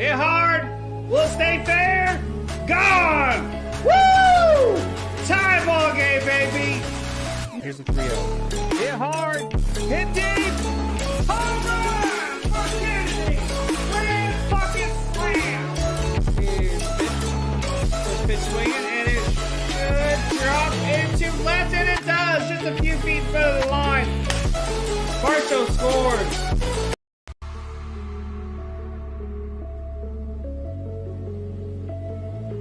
Hit hard. Will it stay fair? Gone. Woo! Tie ball game, baby. Here's the 3-0. Hit hard. Hit deep. Home run for Kennedy. Grand fucking slam. Here's pitch. Pitch swinging, and it should drop into left, and it does. Just a few feet in front of the line. Barstow scores.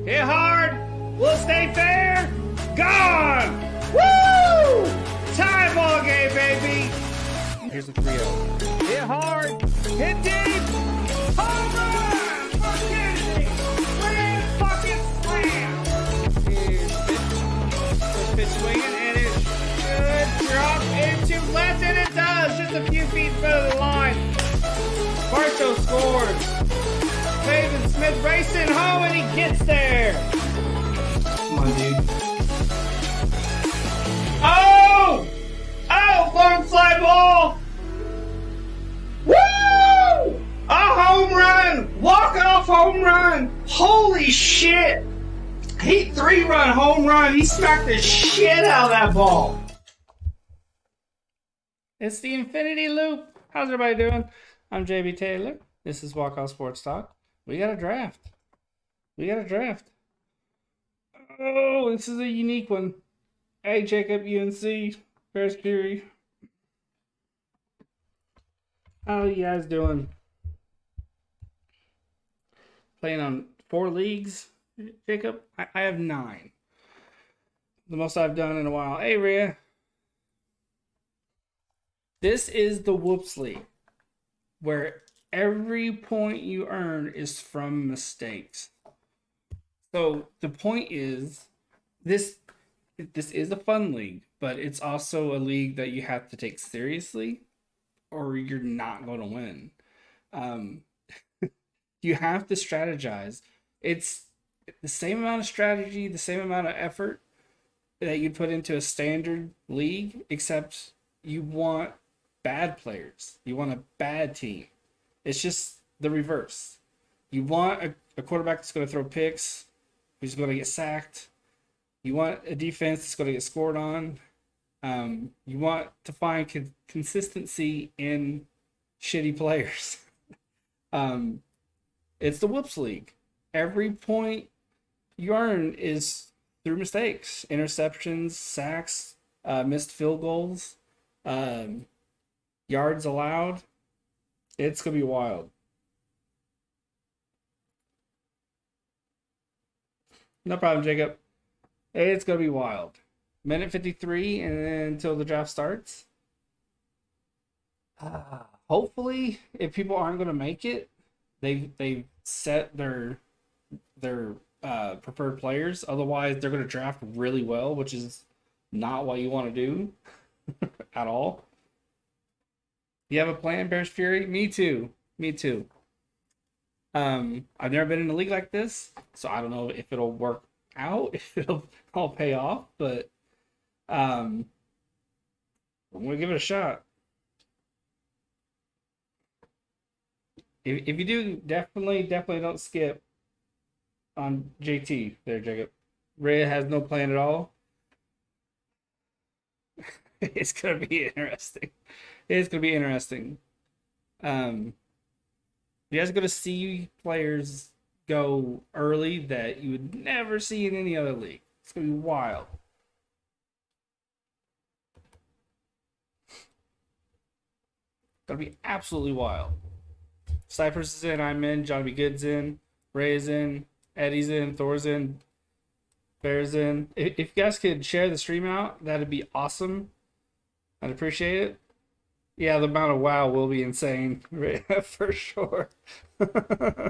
Hit hard. Will it stay fair? Gone. Woo! Tie ball game, baby. Here's the 3-0. Hit hard. Hit deep. Home run for Kennedy. Grand fucking slam. Here's pitch swinging, and it should drop into left, and it does. Just a few feet in front of the line. Barstow scores. Faven Smith racing home, and he gets there. Come on, dude. Oh! Oh, long fly ball! Woo! A home run! Walk-off home run! Holy shit! He 3-run home run. He smacked the shit out of that ball. It's the Infinity Loop. How's everybody doing? I'm JB Taylor. This is Walk-Off Sports Talk. We got a draft. Oh, this is a unique one. Hey, Jacob, UNC, Bears Fury. How are you guys doing? Playing on 4 leagues, Jacob? I have 9. The most I've done in a while. Hey, Rhea. This is the Whoops League, where every point you earn is from mistakes. So the point is, this is a fun league, but it's also a league that you have to take seriously, or you're not going to win. You have to strategize. It's the same amount of strategy, the same amount of effort that you put into a standard league, except you want bad players. You want a bad team. It's just the reverse. You want a quarterback that's going to throw picks, who's going to get sacked. You want a defense that's going to get scored on. You want to find consistency in shitty players. It's the Whoops League. Every point you earn is through mistakes, interceptions, sacks, missed field goals, yards allowed. It's going to be wild. No problem, Jacob. It's going to be wild. Minute 53 and then until the draft starts. Hopefully, if people aren't going to make it, they've set their preferred players. Otherwise, they're going to draft really well, which is not what you want to do at all. You have a plan, Bears Fury? Me too. I've never been in a league like this, so I don't know if it'll work out, if it'll all pay off, but I'm gonna give it a shot. If you do, definitely don't skip on JT there, Jacob. Ray has no plan at all. It's gonna be interesting. You guys are going to see players go early that you would never see in any other league. It's going to be wild. Going to be absolutely wild. Cypress is in, I'm in, Johnny B. Good's in, Ray is in, Eddie's in, Thor's in, Bear's in. If you guys could share the stream out, that'd be awesome. I'd appreciate it. Yeah, the amount of WoW will be insane, for sure. Chubb's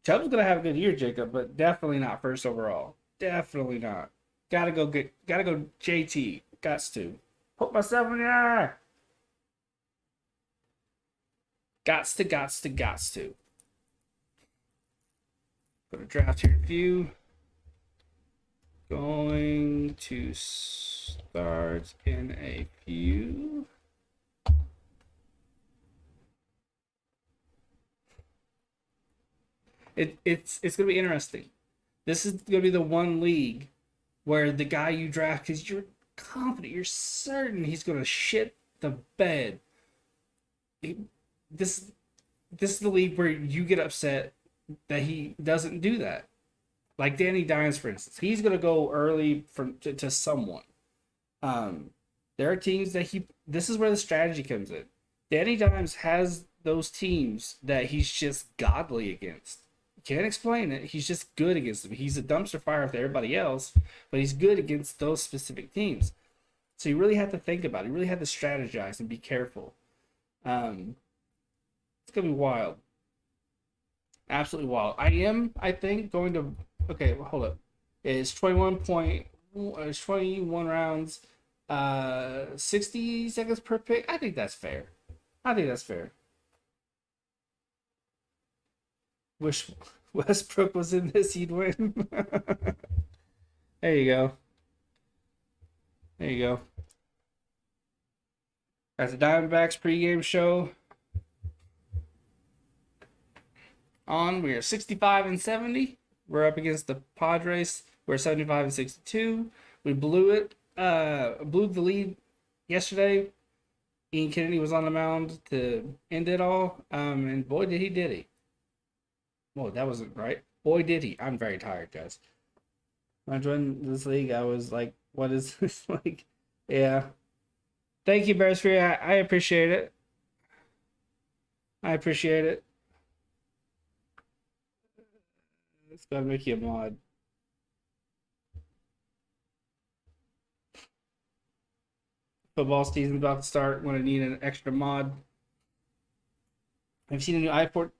gonna have a good year, Jacob, but definitely not first overall. Definitely not. Gotta go JT. Gots to. Put myself in the eye. Gots to. Go to draft here review. Going to start in a few. It's gonna be interesting. This is gonna be the one league where the guy you draft, because you're confident, you're certain he's gonna shit the bed. This this is the league where you get upset that he doesn't do that. Like Danny Dimes, for instance, he's gonna go early to someone. There are teams that he. This is where the strategy comes in. Danny Dimes has those teams that he's just godly against. Can't explain it. He's just good against them. He's a dumpster fire with everybody else, but he's good against those specific teams. So you really have to think about it. You really have to strategize and be careful. It's gonna be wild. Absolutely wild. I think, going to. Okay, well, hold up. It's 21 rounds, 60 seconds per pick. I think that's fair. Wish Westbrook was in this, he'd win. There you go. That's the Diamondbacks pregame show. We are 65-70. We're up against the Padres. We're 75-62. We blew it. Blew the lead yesterday. Ian Kennedy was on the mound to end it all. And boy, did he. Whoa, that wasn't right. Boy, did he. I'm very tired, guys. When I joined this league, I was like, what is this like? Yeah. Thank you, Bears Fury. I appreciate it. It's gotta make you a mod. Football season's about to start. When I need an extra mod. I've seen a new iPort.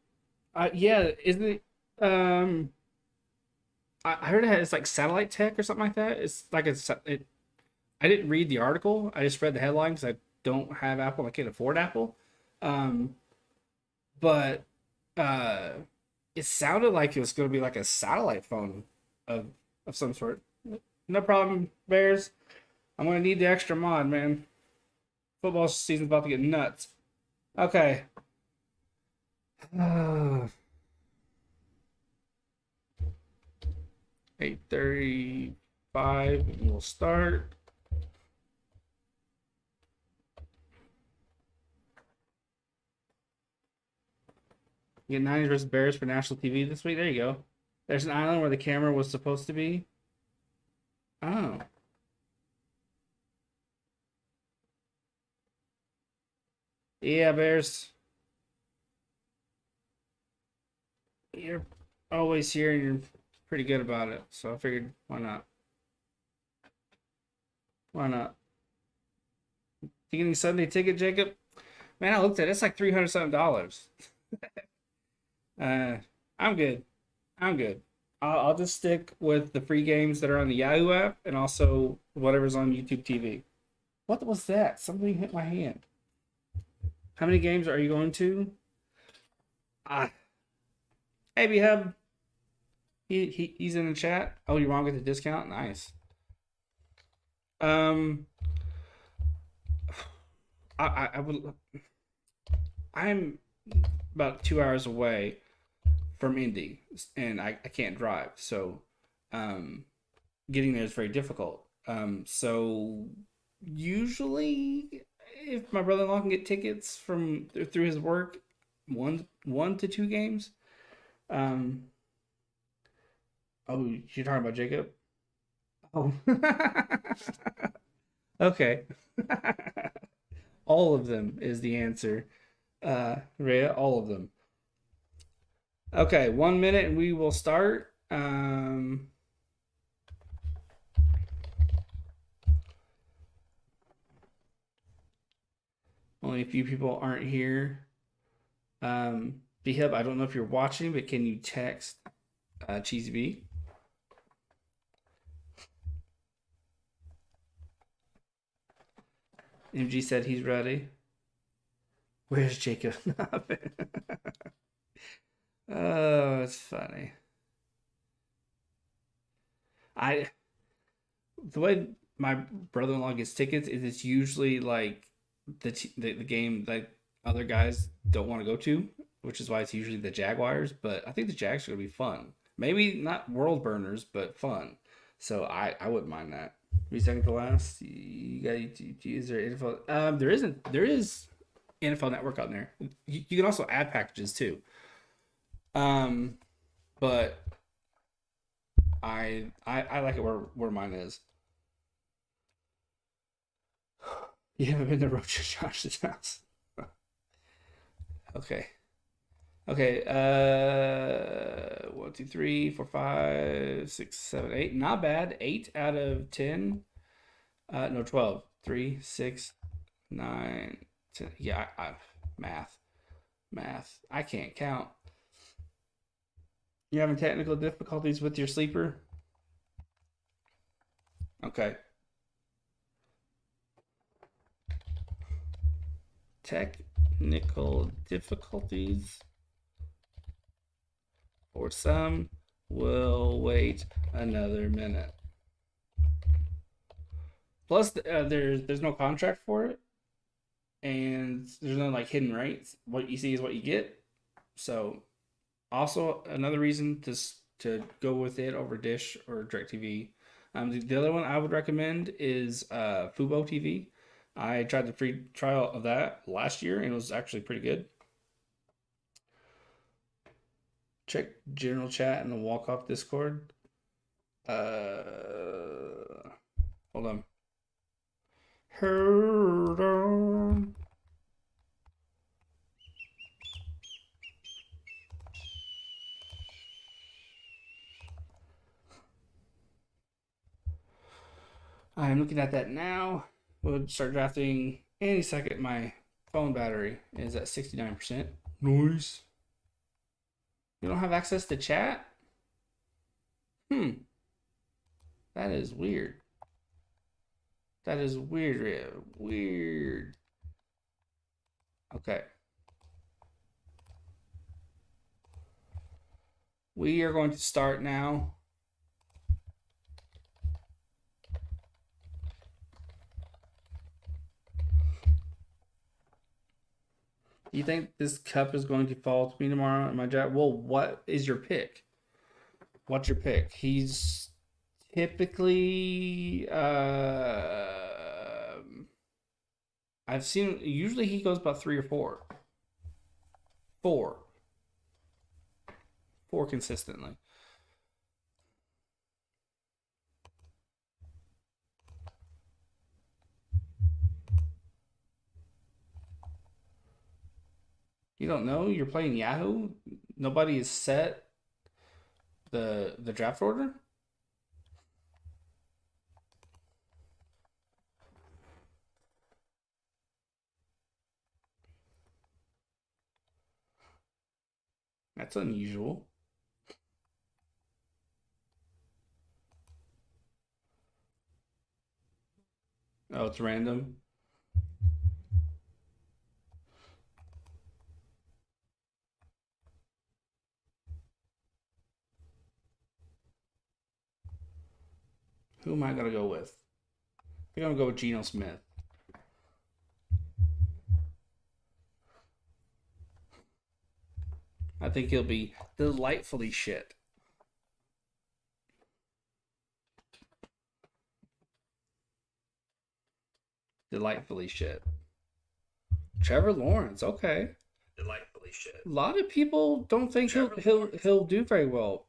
Yeah, isn't it? I heard it's like satellite tech or something like that. It's like I didn't read the article. I just read the headline because I don't have Apple. I can't afford Apple. But it sounded like it was going to be like a satellite phone of some sort. No problem, Bears. I'm going to need the extra mod, man. Football season's about to get nuts. Okay. 8:35, and we'll start. You get Niners versus Bears for national TV this week. There you go. There's an island where the camera was supposed to be. Oh. Yeah, Bears. You're always here and you're pretty good about it. So I figured, why not? You getting Sunday ticket, Jacob? Man, I looked at it. It's like $300 something. I'm good. I'll just stick with the free games that are on the Yahoo app and also whatever's on YouTube TV. What was that? Something hit my hand. How many games are you going to? Hey, B-Hub. He's in the chat. Oh, you wrong with the discount? Nice. I would. I'm about 2 hours away from Indy, and I can't drive, so getting there is very difficult. So usually, if my brother-in-law can get tickets through his work, one to two games. Oh, you're talking about Jacob? Oh. Okay. All of them is the answer. Rhea, all of them. Okay, 1 minute and we will start. Only a few people aren't here. B-Hub, I don't know if you're watching, but can you text Cheesy B? MG said he's ready. Where's Jacob? Oh, it's funny. The way my brother-in-law gets tickets is it's usually like the game that other guys don't want to go to. which is why it's usually the Jaguars. But I think the Jags are gonna be fun. Maybe not world burners, but fun. So I wouldn't mind that. Be second to last. You got is there info? There is NFL Network on there. You can also add packages too. But I like it where mine is. You haven't been to Roach Josh's house. Okay. Okay. 1, 2, 3, 4, 5, 6, 7, 8. Not bad. 8 out of 10. No, 12. 3, 6, 9, 10. Yeah, math. I can't count. You having technical difficulties with your sleeper? Okay. Technical difficulties. For some, we'll wait another minute. Plus, there's no contract for it, and there's no like hidden rates. What you see is what you get. So, also another reason to go with it over Dish or DirecTV. The other one I would recommend is Fubo TV. I tried the free trial of that last year and it was actually pretty good. Check general chat in the walk off Discord. Hold on. Hold on. I'm looking at that now. We'll start drafting any second. My phone battery is at 69%. Nice. You don't have access to chat? That is weird. That is weird. Weird. Okay. We are going to start now. You think this cup is going to fall to me tomorrow in my job? Well, what is your pick? What's your pick? He's typically I've seen usually he goes about 3 or 4. 4 consistently. You don't know? You're playing Yahoo? Nobody has set the draft order? That's unusual. Oh, it's random. Who am I gonna go with? I think I'm gonna go with Geno Smith. I think he'll be delightfully shit. Delightfully shit. Trevor Lawrence, okay. Delightfully shit. A lot of people don't think he'll do very well.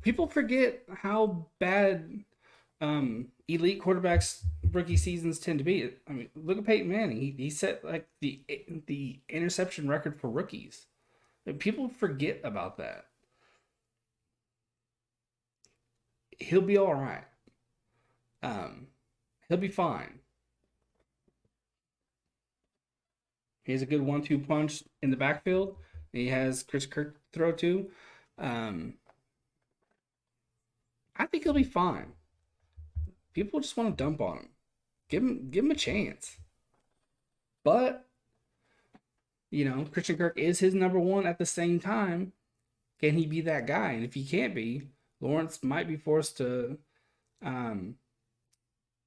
People forget how bad elite quarterbacks rookie seasons tend to be. I mean, look at Peyton Manning. He set like the interception record for rookies. People forget about that. He'll be all right. He'll be fine. He has a good 1-2 punch in the backfield. He has Chris Kirk to throw to. I think he'll be fine. People just want to dump on him. Give him a chance. But you know, Christian Kirk is his number one at the same time. Can he be that guy? And if he can't be, Lawrence might be forced to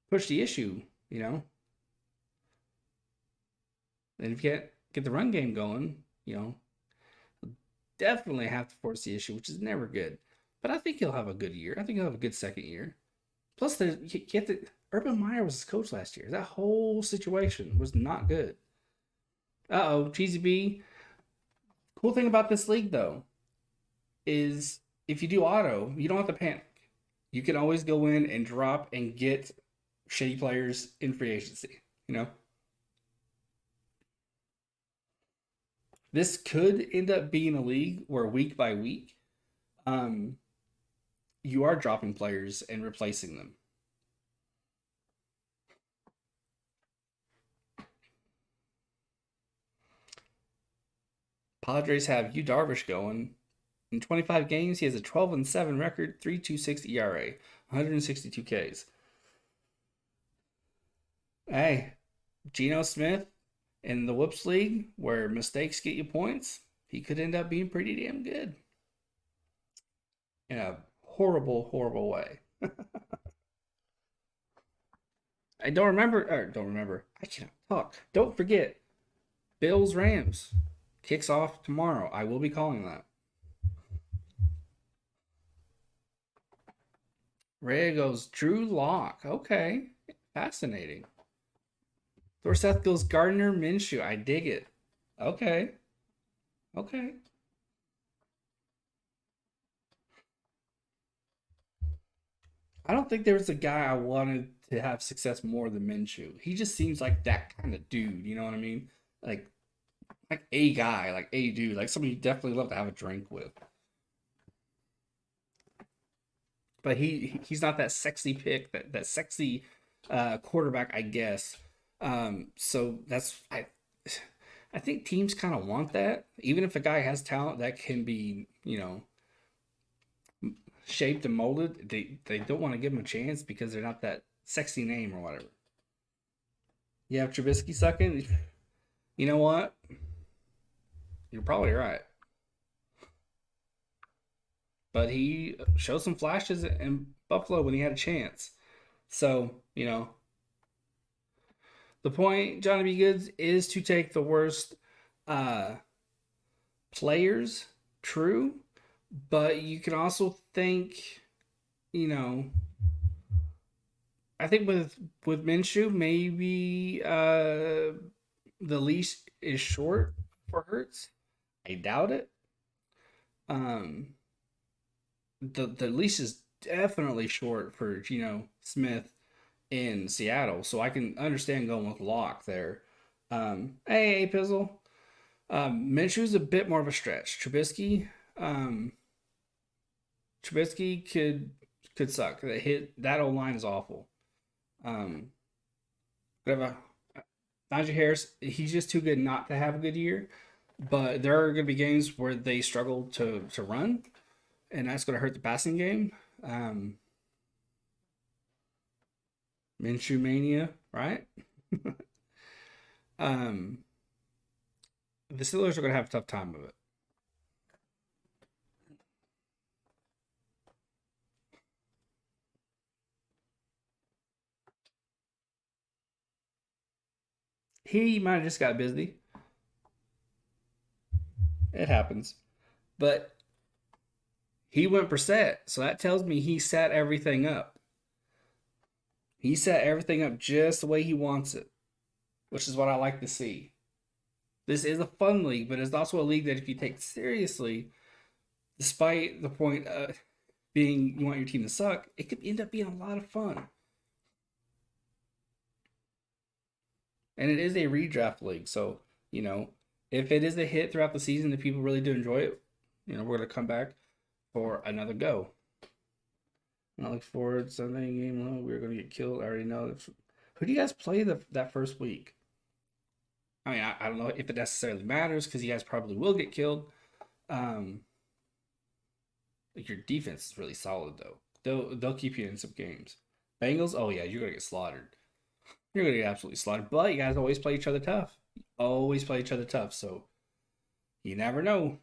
push the issue, you know. And if you can't get the run game going, you know, definitely have to force the issue, which is never good. But I think he'll have a good year. I think he'll have a good second year. Plus, you get the Urban Meyer was his coach last year. That whole situation was not good. Cheesy B. Cool thing about this league though is if you do auto, you don't have to panic. You can always go in and drop and get shitty players in free agency. You know, this could end up being a league where week by week, um, you are dropping players and replacing them. Padres have Yu Darvish going. In 25 games, he has a 12-7 record, 3.26 ERA, 162 Ks. Hey, Geno Smith in the Whoops League, where mistakes get you points, he could end up being pretty damn good in a horrible, horrible way. I don't remember, or don't remember. I cannot talk. Don't forget, Bills Rams kicks off tomorrow. I will be calling that. Ray goes Drew Lock. Okay, fascinating. Thorseth goes Gardner Minshew. I dig it. Okay, okay. I don't think there was a guy I wanted to have success more than Minshew. He just seems like that kind of dude. You know what I mean? Like like a guy, like a dude, like somebody you definitely love to have a drink with. But he's not that sexy pick, that sexy quarterback, I guess. So that's I think teams kind of want that, even if a guy has talent that can be shaped and molded. They don't want to give him a chance because they're not that sexy name or whatever. You have Trubisky sucking. You know what? You're probably right. But he showed some flashes in Buffalo when he had a chance. So, the point, Johnny B. Goods, is to take the worst uh, players, true, but you can also think, you know, I think with Minshew, maybe the leash is short for Hurts. I doubt it. Um, the leash is definitely short for Smith in Seattle, so I can understand going with Locke there. Hey, Pizzle. Minshew's a bit more of a stretch. Um, Trubisky could suck. That old line is awful. Um, but Najee Harris, he's just too good not to have a good year. But there are going to be games where they struggle to run, and that's going to hurt the passing game. Minshew mania, right? um, the Steelers are going to have a tough time of it. He might have just got busy. It happens. But he went Brissett, so that tells me he set everything up. He set everything up just the way he wants it, which is what I like to see. This is a fun league, but it's also a league that if you take seriously, despite the point of being you want your team to suck, it could end up being a lot of fun. And it is a redraft league, so if it is a hit throughout the season that people really do enjoy it, we're gonna come back for another go. And I look forward to Sunday game. Oh, we're gonna get killed. I already know. Who do you guys play that first week? I mean, I don't know if it necessarily matters because you guys probably will get killed. Um, like your defense is really solid though. They'll keep you in some games. Bengals, oh yeah, you're gonna get slaughtered. You're gonna get absolutely slaughtered. But you guys always play each other tough. Always play each other tough. So you never know.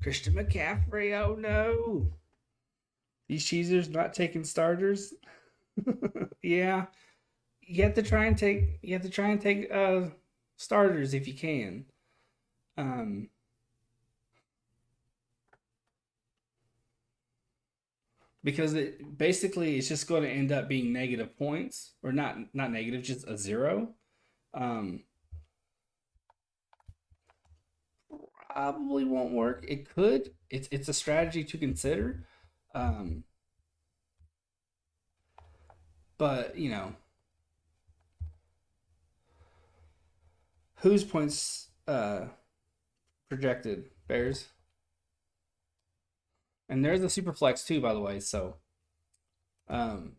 Christian McCaffrey, oh no. These cheesers not taking starters. Yeah. You have to try and take starters if you can. Um because it basically it's just going to end up being negative points, or not negative, just a zero. Um, Probably won't work. It could. It's a strategy to consider. Um, but whose points projected? Bears. And there's a super flex too, by the way. So um,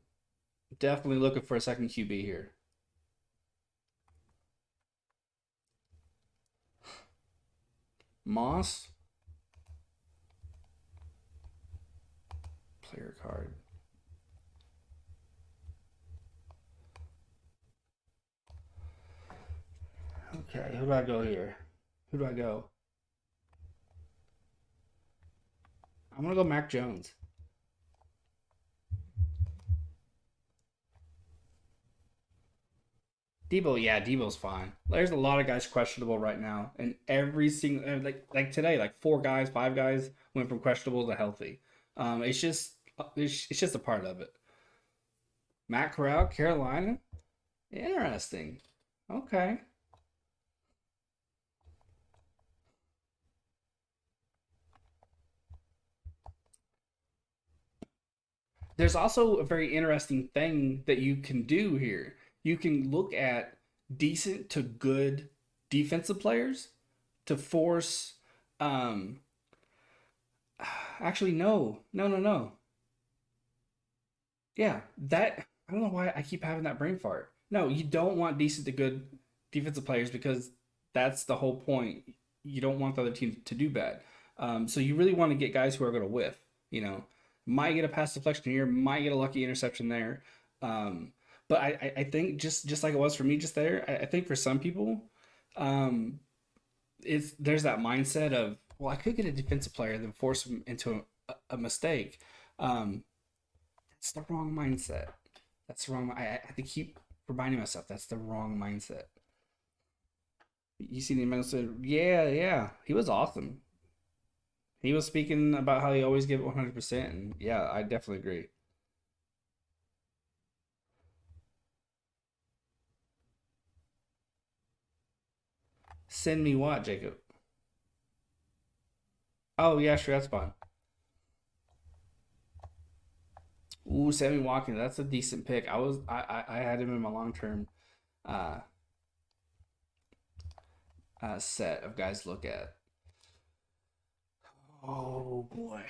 definitely looking for a second QB here. Moss player card. Okay, who do I go here? Who do I go? I'm gonna go Mac Jones. Debo, yeah, Debo's fine. There's a lot of guys questionable right now, and every single like today, like four guys, five guys went from questionable to healthy. It's just a part of it. Matt Corral, Carolina, interesting. Okay, there's also a very interesting thing that you can do here. You can look at decent to good defensive players to force. Um, Actually, no, no, no, no. Yeah, that I don't know why I keep having that brain fart. No, you don't want decent to good defensive players because that's the whole point. You don't want the other team to do bad. So you really want to get guys who are going to whiff. Might get a pass deflection here, might get a lucky interception there. Um, but I think just like it was for me just there, I think for some people, um, it's there's that mindset of, well, I could get a defensive player and then force him into a mistake. Um, it's the wrong mindset. That's the wrong. I have to keep reminding myself that's the wrong mindset. You see the email said, yeah, yeah, he was awesome. He was speaking about how he always give it 100%, and yeah, I definitely agree. Send me what, Jacob? Oh yeah, sure, that's fine. Ooh, Sammy Watkins, that's a decent pick. I had him in my long term uh, set of guys to look at. Oh boy.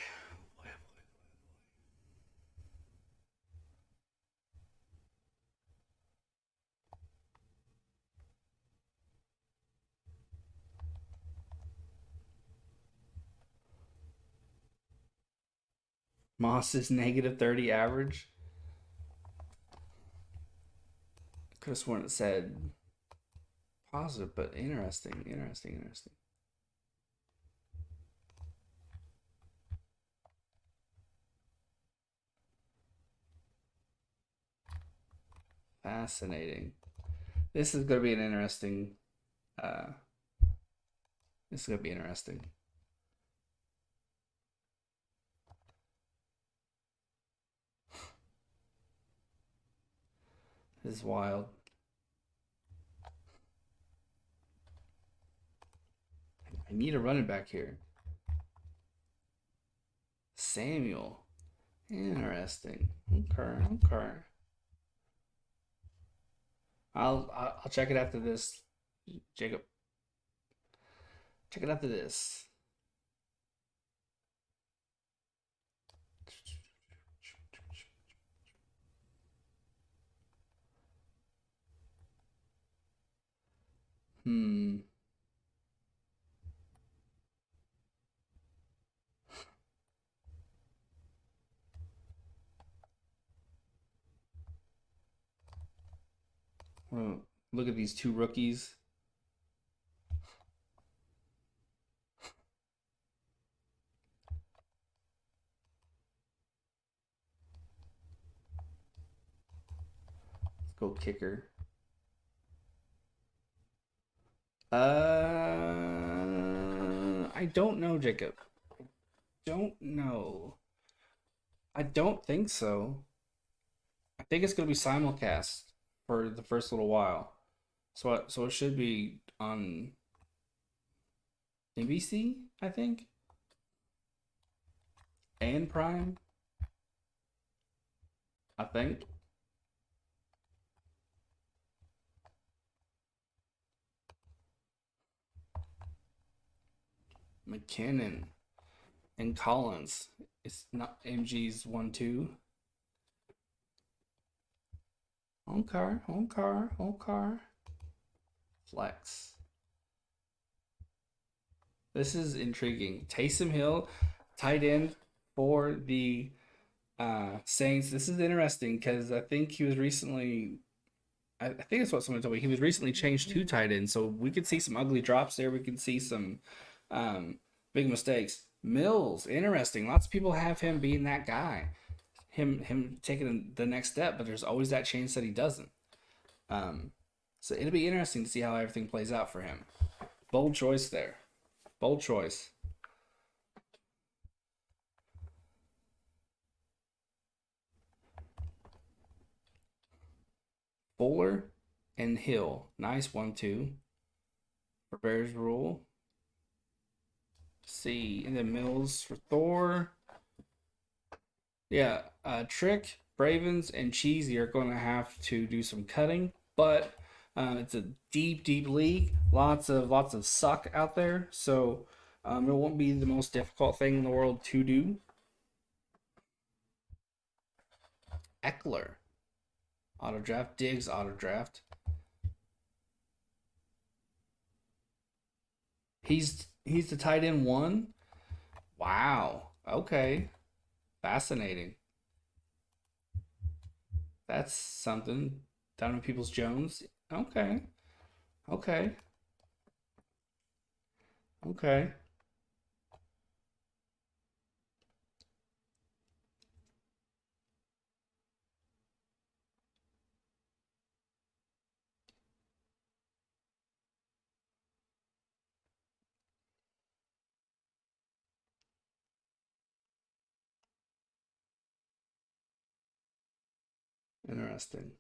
Moss is -30 average. Could have sworn it said positive, but interesting, interesting, interesting. Fascinating. This is going to be an interesting. Uh, this is going to be interesting. This is wild. I need a running back here. Samuel. Interesting. Okay, okay. I'll check it after this. Jacob, check it after this. Hmm. Well, look at these two rookies. Let's go kicker. I don't know, Jacob. Don't know. I don't think so. I think it's gonna be simulcast for the first little while. So it should be on NBC, I think, and Prime, I think. McKinnon and Collins. It's not MG's 1-2. Home car, home car, home car. Flex. This is intriguing. Taysom Hill, tight end for the Saints. This is interesting because I think he was recently. I think that's what someone told me. He was recently changed to tight end, so we could see some ugly drops there. We could see some big mistakes. Mills, interesting. Lots of people have him being that guy, him taking the next step, but there's always that chance that he doesn't. So it'll be interesting to see how everything plays out for him. Bold choice there. Bold choice. Fuller and Hill. Nice 1-2 for Bears rule. See, and then Mills for Thor. Yeah, Trick, Bravens, and Cheesy are going to have to do some cutting, but it's a deep league. Lots of suck out there, so it won't be the most difficult thing in the world to do. Eckler, auto draft. Diggs, auto draft. He's the tight end 1. Wow. Okay. Fascinating. That's something. Donovan Peoples-Jones. Okay. Okay. Okay. Interesting.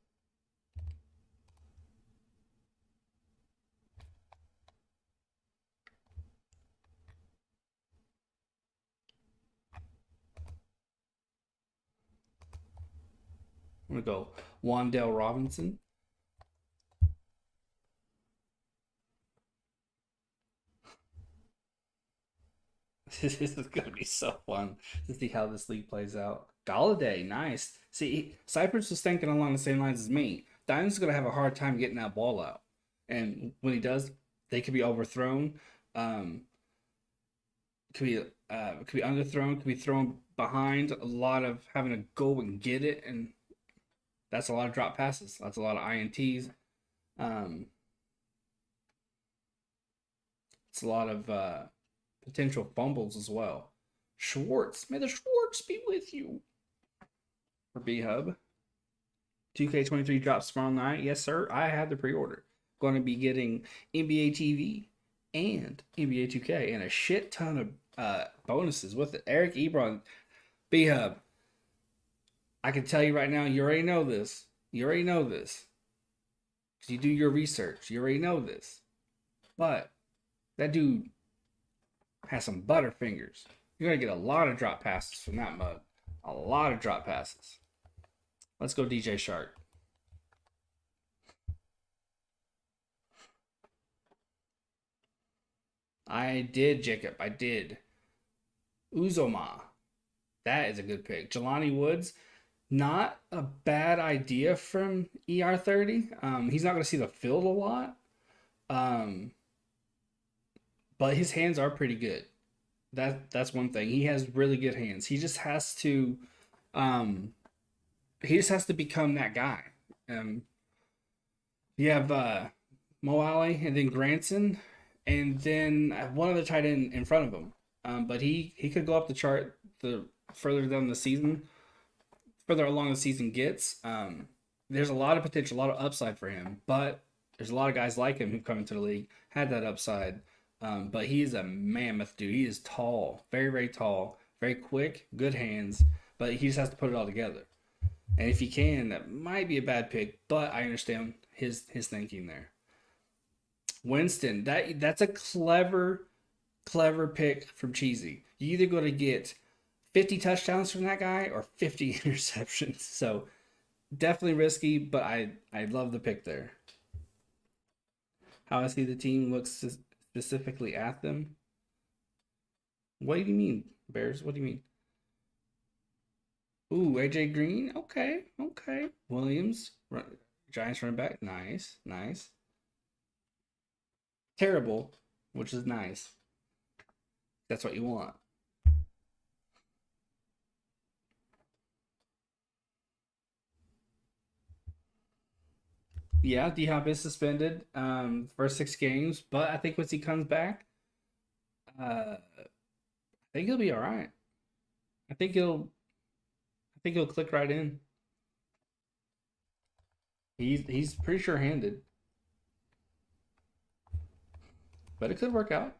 I'm gonna go Wan'Dale Robinson. This is gonna be so fun to see how this league plays out. Galladay, nice. See, Cypress was thinking along the same lines as me. Diamond's gonna have a hard time getting that ball out, and when he does, they could be overthrown. Could be underthrown. Could be thrown behind. A lot of having to go and get it, and that's a lot of drop passes. That's a lot of ints. It's a lot of potential fumbles as well. Schwartz, may the Schwartz be with you. For B Hub, 2K23 drops tomorrow night. Yes, sir. I had the pre-order. Going to be getting NBA TV and NBA 2K and a shit ton of bonuses with it. Eric Ebron, B Hub. I can tell you right now, you already know this. You already know this. Because you do your research. You already know this. But that dude has some butterfingers. You're going to get a lot of drop passes from that mug. A lot of drop passes. Let's go DJ Shark. I did, Jacob. I did. Uzoma. That is a good pick. Jelani Woods. Not a bad idea from ER30. He's not going to see the field a lot. But his hands are pretty good. That's one thing. He has really good hands. He just has to become that guy. You have Mo Alley and then Granson and then one other tight end in front of him. But he could go up the chart the further down the season, further along the season gets. There's a lot of potential, a lot of upside for him. But there's a lot of guys like him who've come into the league, had that upside. But he is a mammoth dude. He is tall, very, very tall, very quick, good hands. but he just has to put it all together. And if he can, that might be a bad pick, but I understand his thinking there. Winston, that's a clever pick from Cheesy. You either going to get 50 touchdowns from that guy or 50 interceptions. So definitely risky, but I love the pick there. How I see the team looks specifically at them. What do you mean, Bears? What do you mean? Ooh, AJ Green. Okay. Williams, Giants running back. Nice. Terrible, which is nice. That's what you want. Yeah, D Hop is suspended for 6 games, but I think once he comes back, I think he'll be all right. I think he'll click right in. He's pretty sure-handed, but it could work out.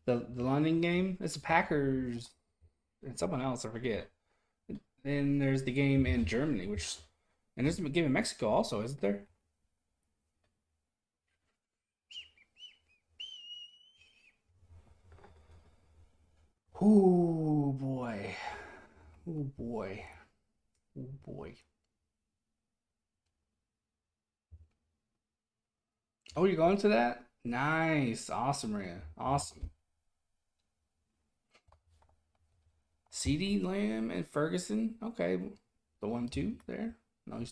The London game, it's the Packers and someone else, I forget. Then there's the game in Germany, and there's a game in Mexico also, isn't there? Oh boy. Oh boy. Oh boy. Oh, you're going to that? Nice. Awesome, Maria. Awesome. CeeDee Lamb and Ferguson. Okay. The 1-2 there. Nice.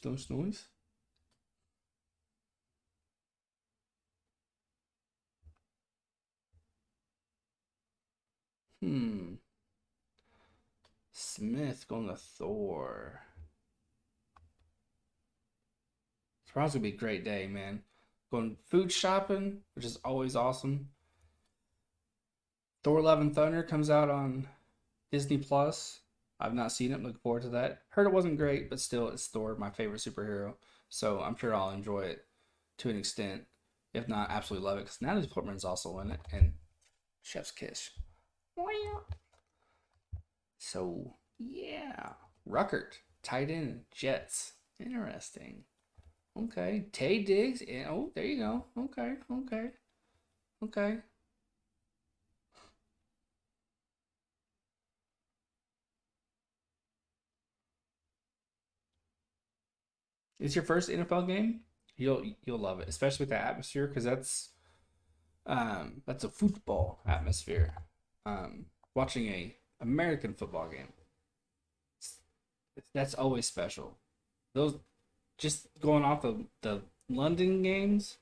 Smith going to Thor. It's probably gonna be a great day, man. Going food shopping, which is always awesome. Thor: Love and Thunder comes out on Disney Plus. I've not seen it. Looking forward to that. Heard it wasn't great, but still, it's Thor, my favorite superhero. So I'm sure I'll enjoy it to an extent. If not, absolutely love it because Natalie Portman's also in it, and Chef's Kiss. So yeah, Ruckert, tight end, Jets. Interesting. Okay, Tay Diggs. And, oh, there you go. Okay. It's your first NFL game. You'll love it, especially with the atmosphere, because that's a football atmosphere. Watching a American football game, that's always special. Those just going off the London games,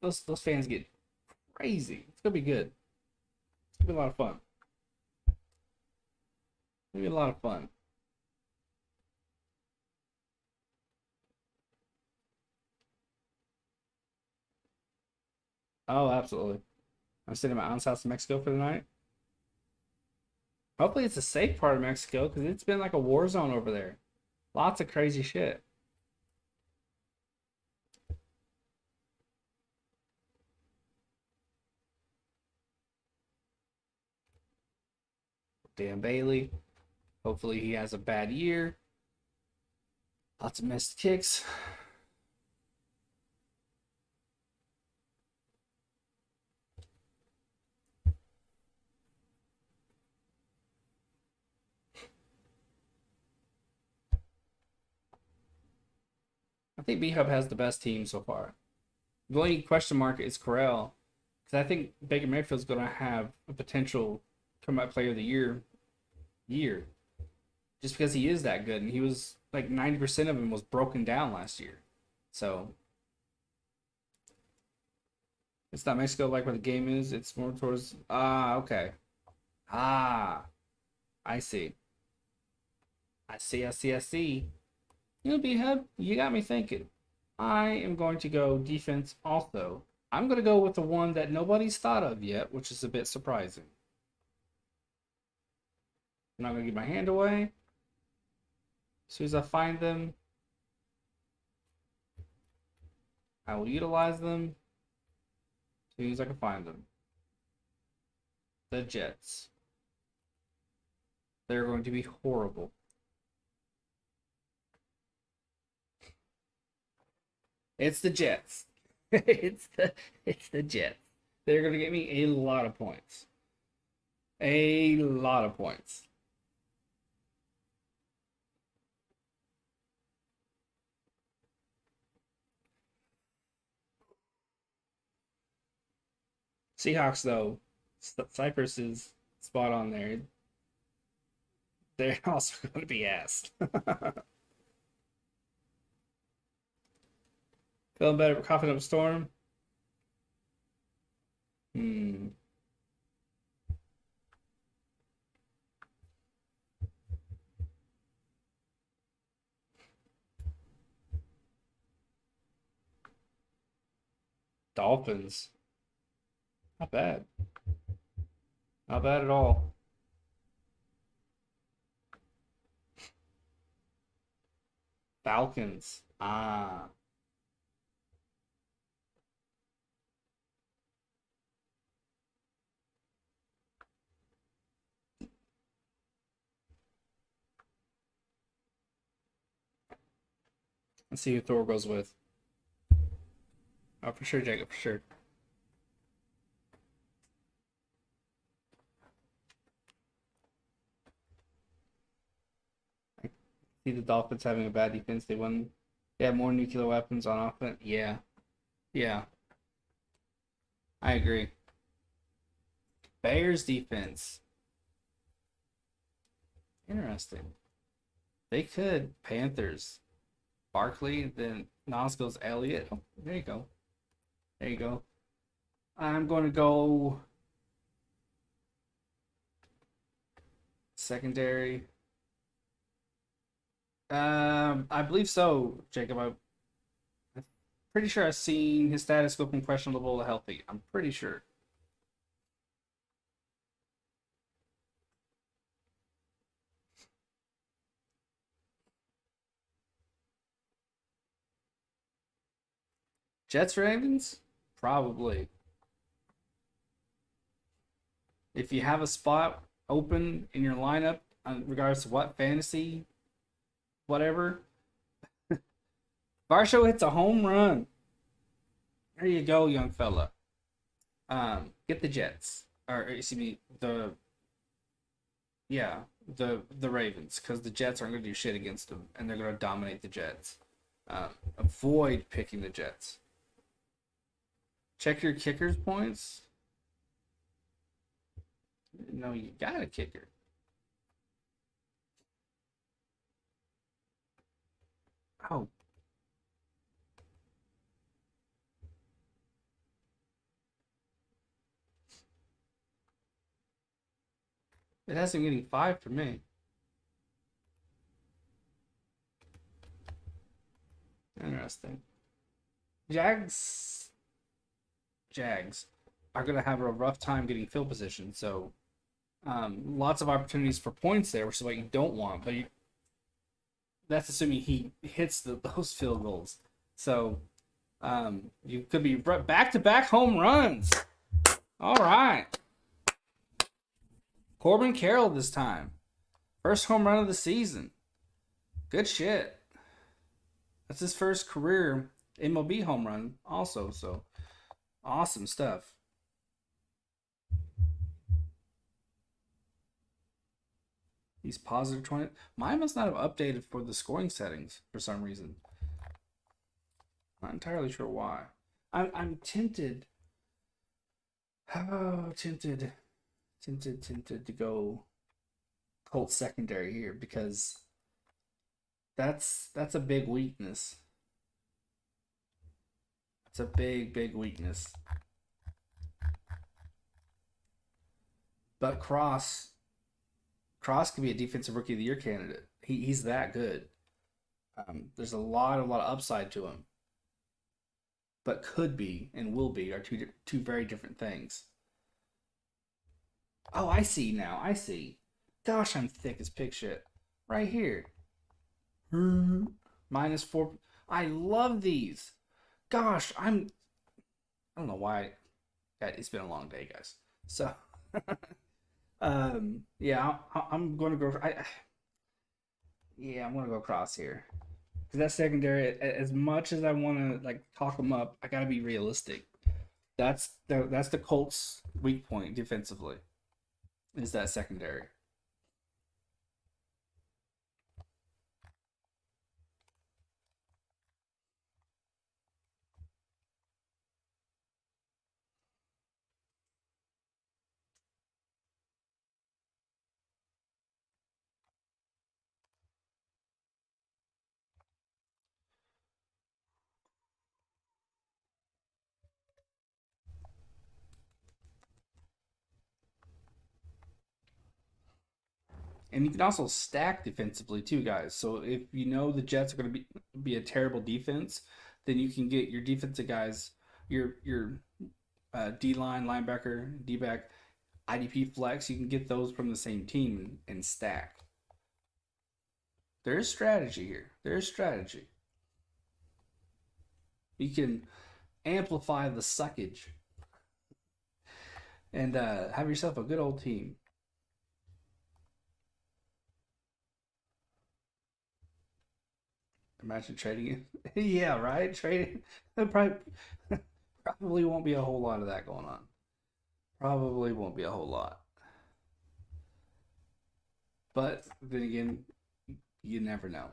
those fans get crazy. It's gonna be good. It's gonna be a lot of fun. It's gonna be a lot of fun. Oh, absolutely. I'm sitting at my aunt's house in Mexico for the night. Hopefully, it's a safe part of Mexico because it's been like a war zone over there. Lots of crazy shit. Dan Bailey. Hopefully, he has a bad year. Lots of missed kicks. I think B Hub has the best team so far. The only question mark is Corral, because I think Baker Mayfield's going to have a potential comeback player of the year, just because he is that good, and he was like 90% of him was broken down last year. So it's not Mexico like where the game is. It's more towards okay. Ah, I see. I see. You know, B-Hub, you got me thinking. I am going to go defense also. I'm going to go with the one that nobody's thought of yet, which is a bit surprising. I'm not going to give my hand away. As soon as I find them, I will utilize them. soon as I can find them. The Jets. They're going to be horrible. It's the Jets. it's the Jets. They're going to get me a lot of points. A lot of points. Seahawks, though, Cypress is spot on there. They're also going to be asked. Feeling better, confident of Storm? Dolphins. Not bad. Not bad at all. Falcons. Ah. Let's see who Thor goes with. Oh, for sure, Jacob, for sure. I see the Dolphins having a bad defense. They have more nuclear weapons on offense. Yeah. Yeah. I agree. Bears defense. Interesting. They could. Panthers. Barkley, then Nas goes Elliott. Oh, there you go. There you go. I'm going to go secondary. I believe so, Jacob. I'm pretty sure I've seen his status go from questionable to healthy. I'm pretty sure. Jets Ravens? Probably. If you have a spot open in your lineup, regardless of what fantasy, whatever, Varsho hits a home run. There you go, young fella. Get the Jets, or excuse me, the Ravens, because the Jets aren't going to do shit against them, and they're going to dominate the Jets. Avoid picking the Jets. Check your kicker's points. No, you got a kicker. Oh. It has him getting 5 for me. Interesting. Jags are going to have a rough time getting field position, so lots of opportunities for points there, which is what you don't want, but that's assuming he hits those field goals. So you could be back-to-back home runs. All right. Corbin Carroll this time. First home run of the season. Good shit. That's his first career MLB home run also, so awesome stuff. He's positive 20. Mine must not have updated for the scoring settings for some reason. Not entirely sure why. I'm tempted. Oh, tempted to go Colts secondary here because that's a big weakness. It's a big weakness. But Cross could be a defensive rookie of the year candidate. He's that good. There's a lot of upside to him. But could be and will be are two very different things. Oh, I see now. I see. Gosh, I'm thick as pig shit. Right here. -4. I love these. Gosh, I don't know why. It's been a long day, guys. So, yeah, I'm going to go. Yeah, I'm going to go cross here because that secondary. As much as I want to like talk them up, I got to be realistic. That's the Colts' weak point defensively. Is that secondary? And you can also stack defensively too, guys. So if you know the Jets are going to be a terrible defense, then you can get your defensive guys, your D line, linebacker, D back, IDP flex. You can get those from the same team and stack. There is strategy here. There is strategy. You can amplify the suckage and have yourself a good old team. Imagine trading it. Yeah, right. Trading. Probably won't be a whole lot of that going on. Probably won't be a whole lot. But then again, you never know.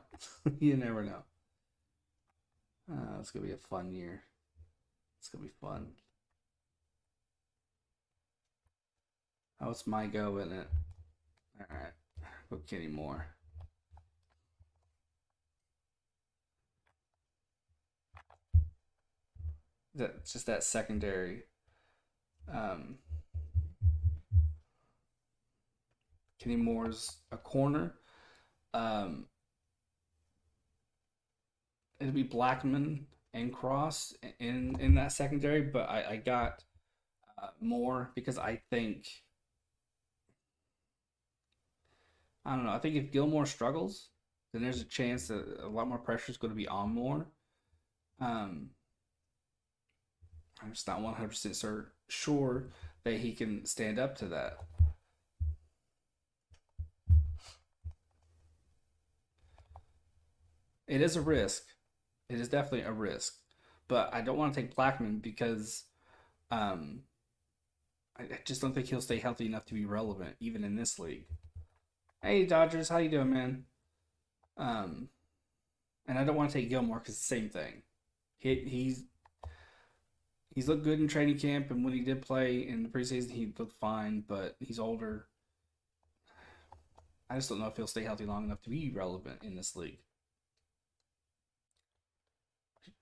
You never know. It's gonna be a fun year. It's gonna be fun. Oh, it's my go, isn't it? All right, go Kenny Moore. That's just that secondary. Um, Kenny Moore's a corner. Um, it'll be Blackman and Cross in that secondary, but I got Moore because I think I don't know. I think if Gilmore struggles, then there's a chance that a lot more pressure is going to be on Moore. Um, I'm just not 100% sure that he can stand up to that. It is a risk. It is definitely a risk. But I don't want to take Blackman because um, I just don't think he'll stay healthy enough to be relevant, even in this league. Hey, Dodgers, how you doing, man? Um, and I don't want to take Gilmore because it's the same thing. He's looked good in training camp, and when he did play in the preseason, he looked fine. But he's older. I just don't know if he'll stay healthy long enough to be relevant in this league.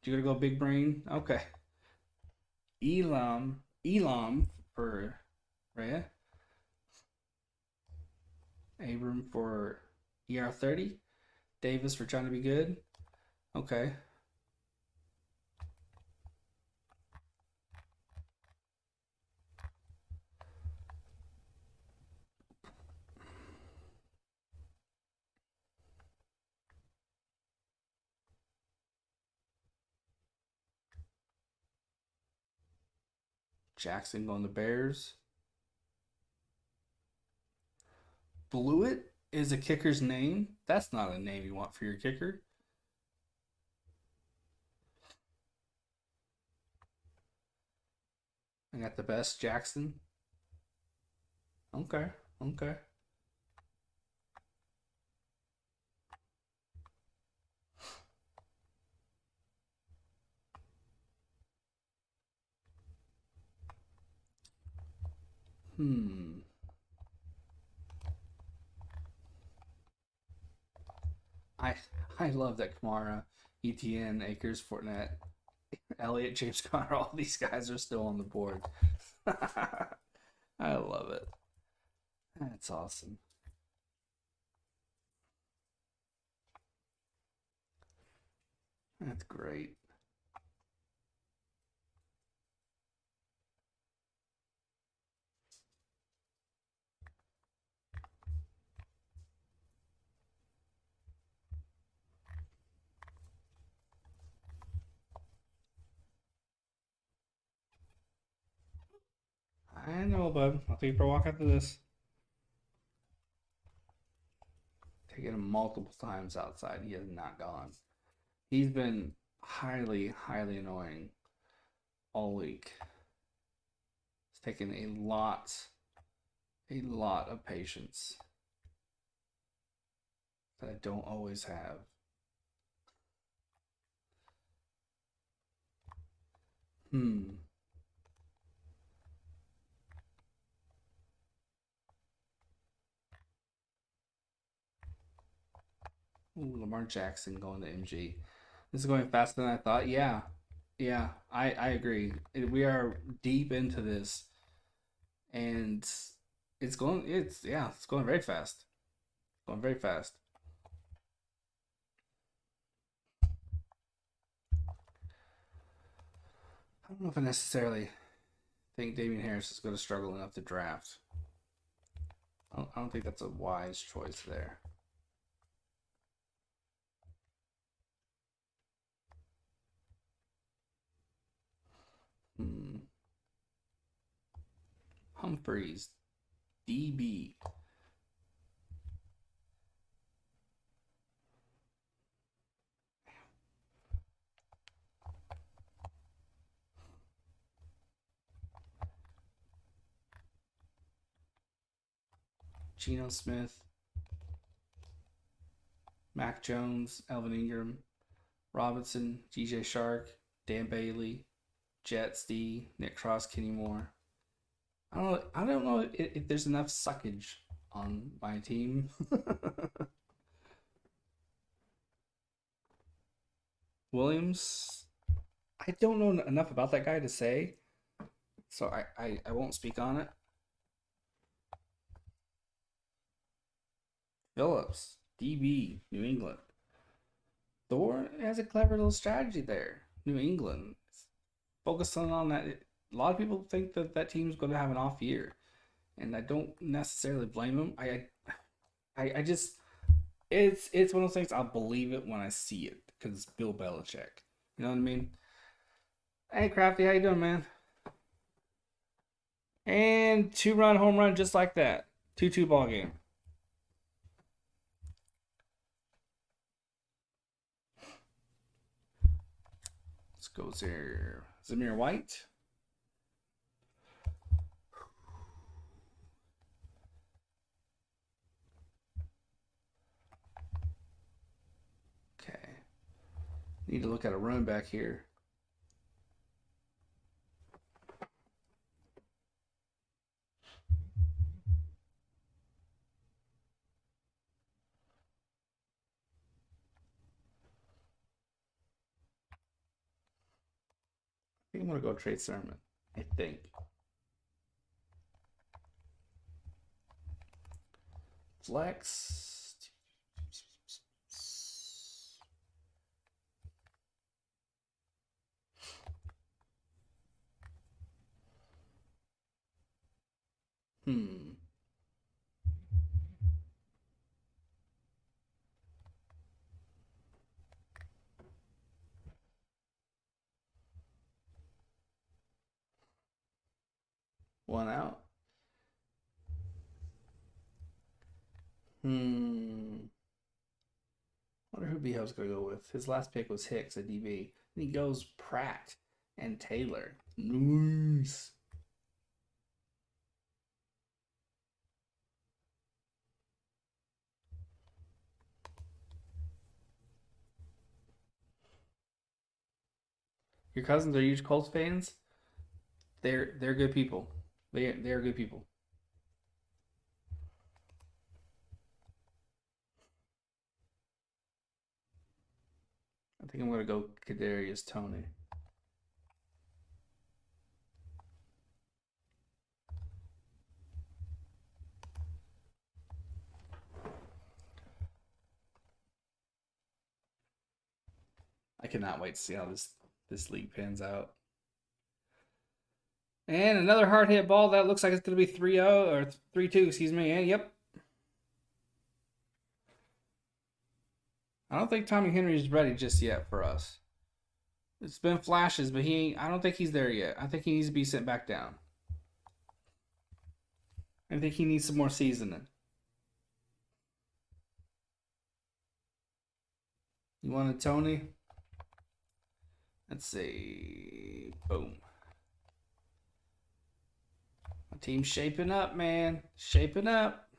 You gonna go big brain? Okay. Elam for Rhea. Abram for ER30. Davis for trying to be good. Okay. Jackson going to Bears. Blewett is a kicker's name. That's not a name you want for your kicker. I got the best Jackson. Okay. Okay. Hmm. I I love that Kamara, ETN, Akers, Fortnite, Elliott, James Conner, all these guys are still on the board. I love it. That's awesome. That's great. I know, bud. I'll take you for a walk after this. Taken him multiple times outside. He has not gone. He's been highly, highly annoying all week. It's taken a lot of patience that I don't always have. Ooh, Lamar Jackson going to MG. This is going faster than I thought. Yeah, I agree. We are deep into this, and it's going very fast. Going very fast. I don't know if I necessarily think Damien Harris is going to struggle enough to draft. I don't think that's a wise choice there. Humphreys, DB. Geno Smith, Mac Jones, Elvin Ingram, Robinson, DJ Shark, Dan Bailey, Jets D, Nick Cross, Kenny Moore. I don't know if there's enough suckage on my team. Williams, I don't know enough about that guy to say, so I won't speak on it. Phillips, DB, New England. Thor has a clever little strategy there. New England, focusing on that. A lot of people think that team's going to have an off year, and I don't necessarily blame them. I just, it's one of those things. I'll believe it when I see it because it's Bill Belichick. You know what I mean? Hey, Crafty, how you doing, man? And 2-run home run just like that. 2-2 ball game. Let's go there. Zamir White. Okay. Need to look at a run back here. I think I'm going to go trade Sermon. I think. Flex. One out. Wonder who B-Hub's going to go with. His last pick was Hicks at DB. And he goes Pratt and Taylor. Nice. Your cousins are huge Colts fans. They're good people. They're good people. I think I'm gonna go Kadarius Toney. I cannot wait to see how this league pans out. And another hard hit ball that looks like it's going to be 3-0 or 3-2, excuse me. And yep. I don't think Tommy Henry is ready just yet for us. It's been flashes, but I don't think he's there yet. I think he needs to be sent back down. I think he needs some more seasoning. You want a Tony? Let's see. Boom. My team's shaping up, man. Shaping up.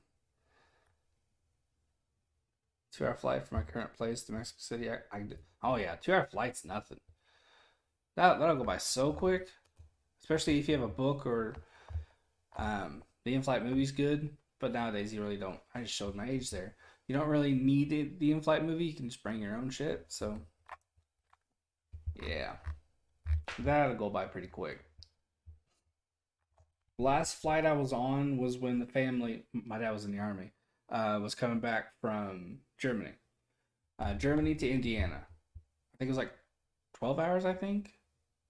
2 hour flight from my current place to Mexico City. Oh yeah, 2 hour flight's nothing. That'll go by so quick, especially if you have a book or the in-flight movie's good. But nowadays you really don't. I just showed my age there. You don't really need the in-flight movie. You can just bring your own shit. So yeah, that'll go by pretty quick. Last flight I was on was when the family, my dad was in the army, was coming back from Germany. Germany to Indiana. I think it was like 12 hours, I think.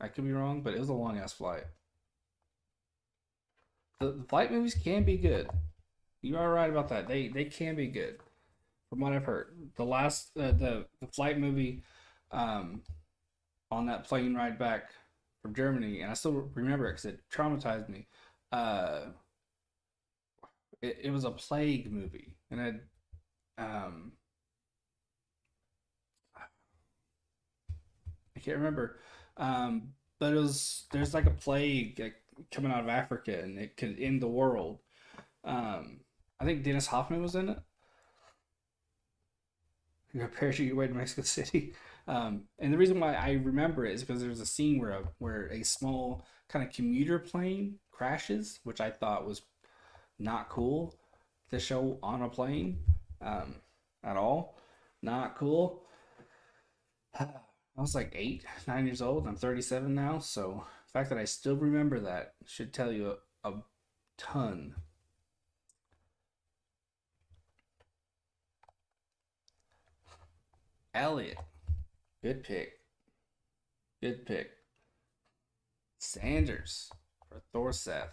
I could be wrong, but it was a long ass flight. The flight movies can be good. You are right about that. They can be good, from what I've heard. The flight movie, on that plane ride back from Germany, and I still remember it because it traumatized me. Uh, it was a plague movie, and I can't remember. But there's like a plague like, coming out of Africa, and it could end the world. I think Dennis Hoffman was in it. You got parachute your way to Mexico City. And the reason why I remember it is because there's a scene where a small kind of commuter plane crashes, which I thought was not cool to show on a plane at all. Not cool. I was like 8, 9 years old. I'm 37 now, so the fact that I still remember that should tell you a ton. Elliot, good pick. Good pick. Sanders for Thorseth.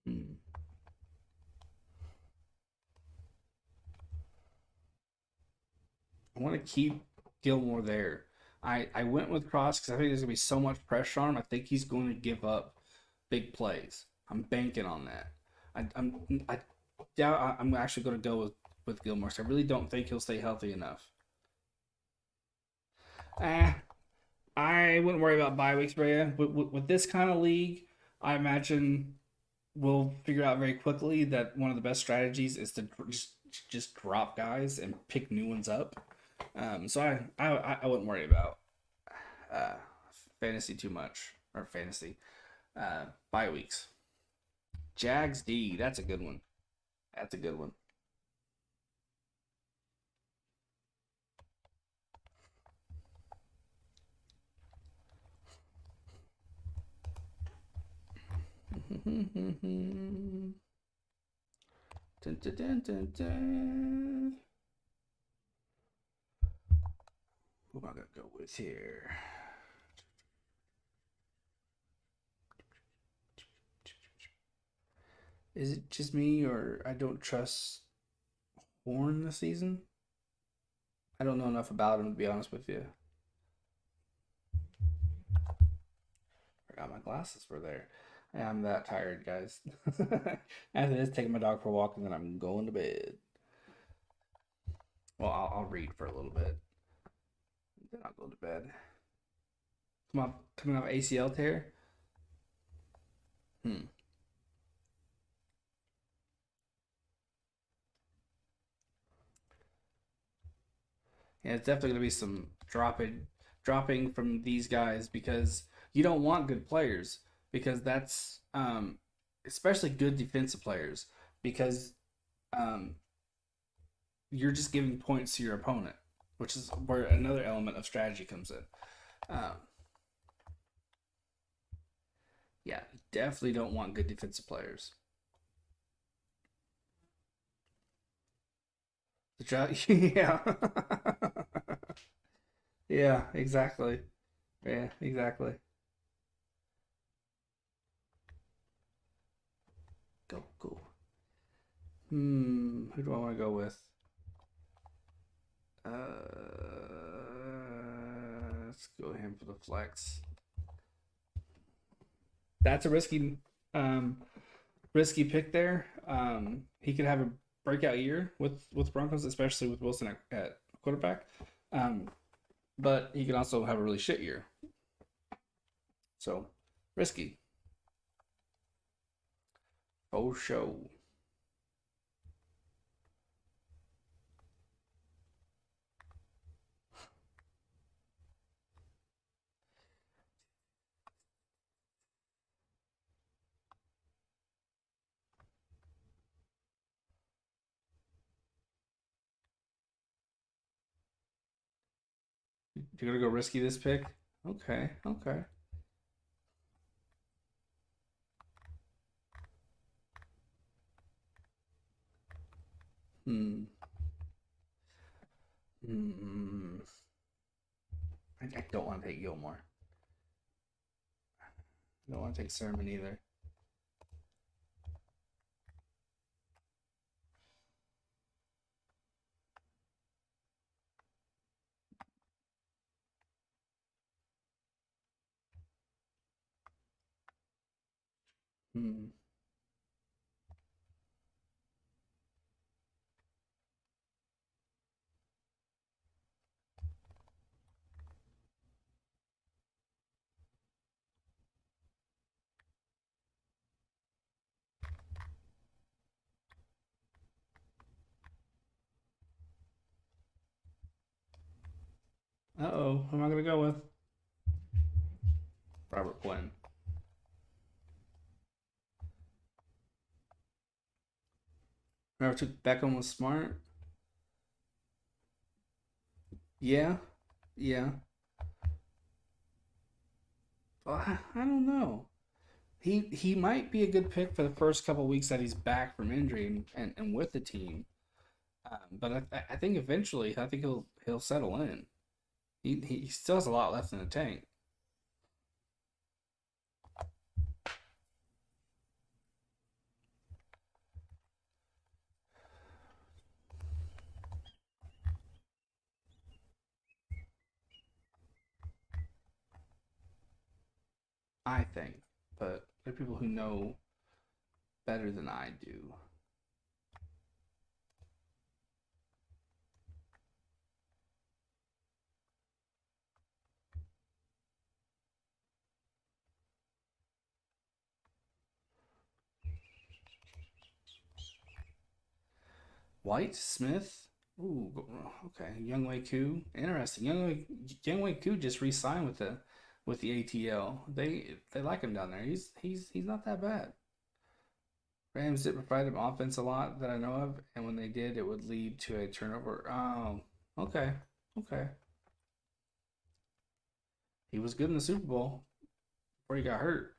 Hmm. I want to keep Gilmore there. I went with Cross because I think there's gonna be so much pressure on him. I think he's going to give up big plays. I'm banking on that. I doubt I'm actually going to go with Gilmore. So I really don't think he'll stay healthy enough. Eh, I wouldn't worry about bye weeks, Brea. With this kind of league, I imagine we'll figure out very quickly that one of the best strategies is to just drop guys and pick new ones up. So I wouldn't worry about uh, fantasy too much or fantasy bye weeks. Jags D, that's a good one. That's a good one. Dun, dun, dun, dun, dun. Who am I gonna go with here? Is it just me or I don't trust Horn this season? I don't know enough about him to be honest with you. Forgot my glasses were there. I'm that tired, guys. After this, taking my dog for a walk and then I'm going to bed. Well, I'll read for a little bit. Then I'll go to bed. Coming off ACL tear. Hmm. Yeah, it's definitely gonna be some dropping from these guys because you don't want good players because that's especially good defensive players because um you're just giving points to your opponent, which is where another element of strategy comes in. Um, yeah, definitely don't want good defensive players. Yeah, yeah, exactly. Yeah, exactly. Go, go. Who do I want to go with? Let's go him for the flex. That's a um, risky pick there. He could have a breakout year with Broncos, especially with Wilson at quarterback. Um, but he could also have a really shit year. So risky. Oh, show. You're gonna go risky this pick? Okay, okay. Hmm. Hmm. I don't want to take Gilmore. I don't want to take Sermon either. Hmm. Uh-oh. Who am I gonna go with? Robert Quinn. Whoever took Beckham was smart. Yeah. Yeah. Well, I don't know. He might be a good pick for the first couple weeks that he's back from injury and with the team. But I think eventually I think he'll settle in. He still has a lot left in the tank. I think, but there are people who know better than I do. White Smith. Ooh, okay. Younghoe Koo. Interesting. Younghoe Koo just re-signed with the ATL. They like him down there. He's not that bad. Rams did provide him offense a lot that I know of, and when they did, it would lead to a turnover. Oh, okay, okay. He was good in the Super Bowl before he got hurt.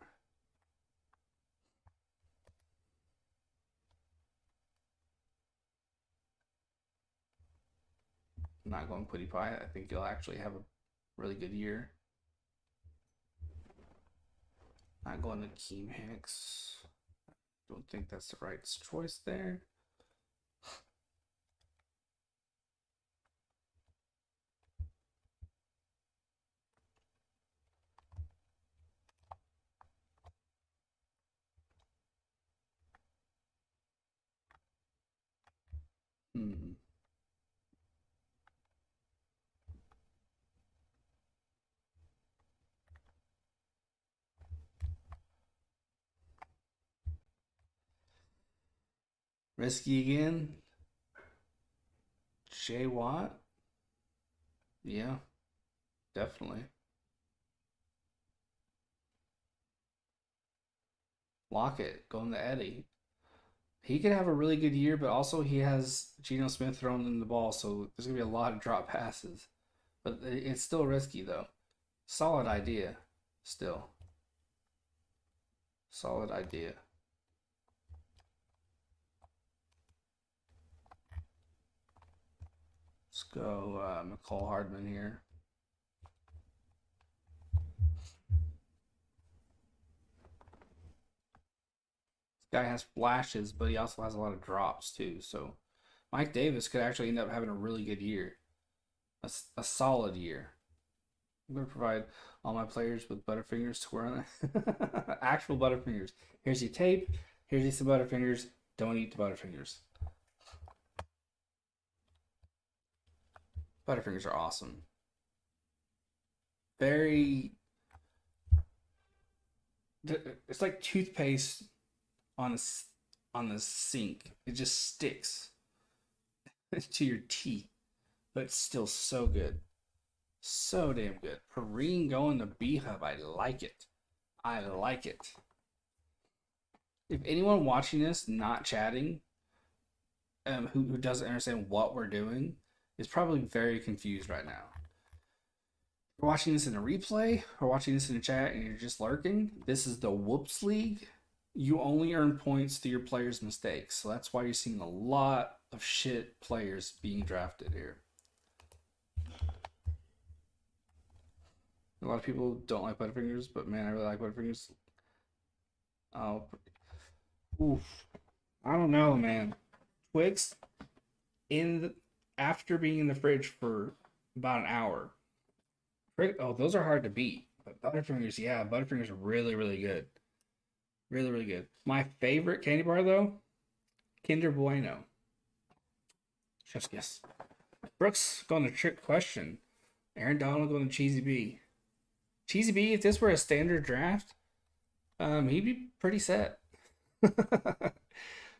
I'm not going Quiddy Pie. I think he'll actually have a really good year. Not going to Keem Hicks. Don't think that's the right choice there. Hmm. Risky again. Jay Watt. Yeah, definitely. Lockett going to Eddie. He could have a really good year, but also he has Geno Smith throwing in the ball, so there's gonna be a lot of drop passes. But it's still risky though. Solid idea, still. Solid idea. Let's go Mecole Hardman here. Guy has flashes, but he also has a lot of drops too. So Mike Davis could actually end up having a really good year, a solid year. I'm going to provide all my players with Butterfingers to wear on it. Actual Butterfingers. Here's your tape. Here's you some Butterfingers. Don't eat the Butterfingers. Butterfingers are awesome. Very. It's like toothpaste on the sink. It just sticks to your teeth, but it's still so good. So damn good. Perrine going to B-Hub. I like it. I like it. If anyone watching this not chatting, who doesn't understand what we're doing, is probably very confused right now. If you're watching this in a replay or watching this in a chat and you're just lurking, this is the Whoops League. You only earn points through your players' mistakes. So that's why you're seeing a lot of shit players being drafted here. A lot of people don't like Butterfingers, but man, I really like Butterfingers. Oh, oof. I don't know, man. Twix, after being in the fridge for about an hour. Oh, those are hard to beat. But Butterfingers, yeah, Butterfingers are really, really good. Really, really good. My favorite candy bar, though, Kinder Bueno. Chef's kiss. Brooks going to trick question. Aaron Donald going to Cheesy B. Cheesy B, if this were a standard draft, he'd be pretty set.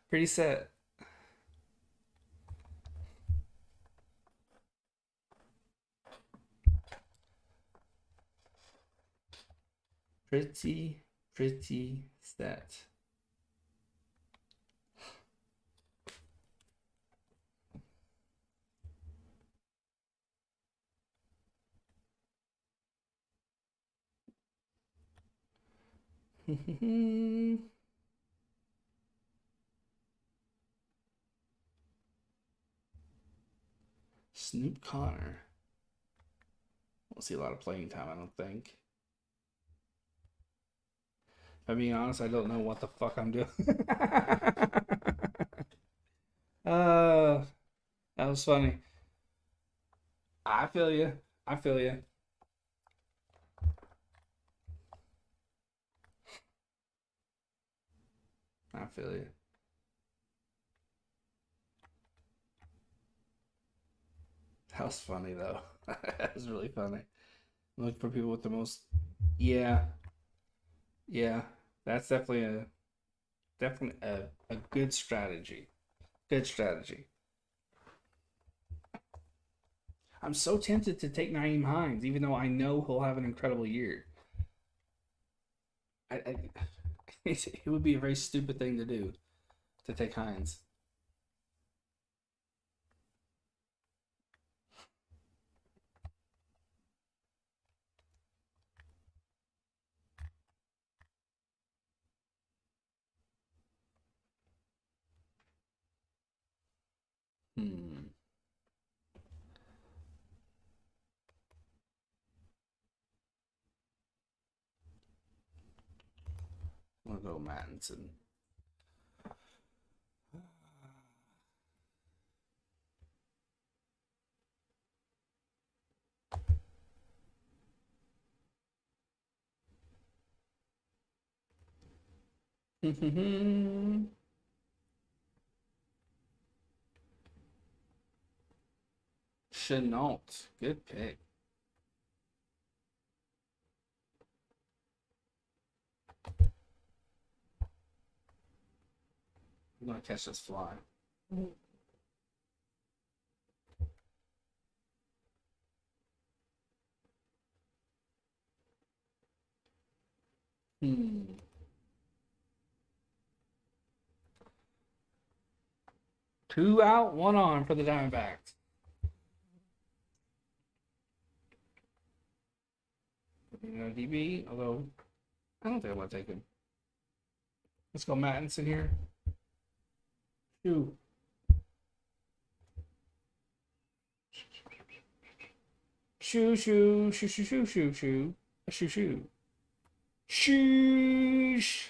Pretty set. Pretty set. Snoop Connor. We'll see a lot of playing time, I don't think. If I'm being honest, I don't know what the fuck I'm doing. That was funny. I feel you. I feel you. I feel you. That was funny though. That was really funny. Look for people with the most. Yeah, yeah. That's definitely a good strategy. Good strategy. I'm so tempted to take Nyheim Hines, even though I know he'll have an incredible year. It would be a very stupid thing to do, to take Hines. Hmm. I'm gonna go Mattinson. Chenault. Good pick. I'm gonna catch this fly. Hmm. 2 out, 1 on for the Diamondbacks. DB, although I don't think I'm gonna take him. Let's go Mattinson here. Shoo. Shoo, shoo, shoo, shoo, shoo, shoo, shoo. Shoo, shoo. Sheesh.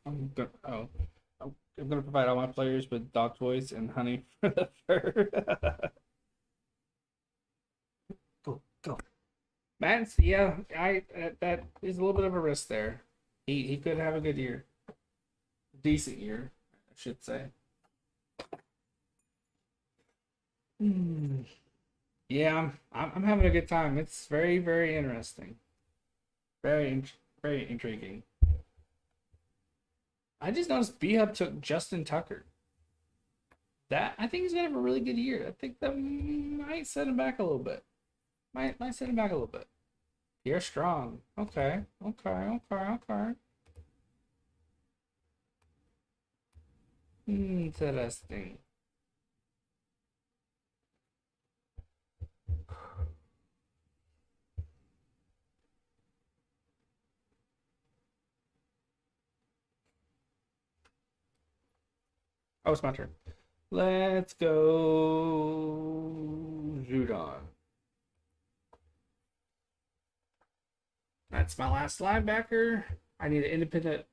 I'm gonna provide all my players with dog toys and honey for the fur. Go, go. Matt's, yeah, that is a little bit of a risk there. He could have a good year, decent year, I should say. Hmm. Yeah, I'm having a good time. It's very interesting, very intriguing. I just noticed B Hub took Justin Tucker. That I think he's gonna have a really good year. I think that might set him back a little bit. Might set him back a little bit. You're strong. Okay. Interesting. Oh, it's my turn. Let's go Judon. That's my last linebacker. I need an independent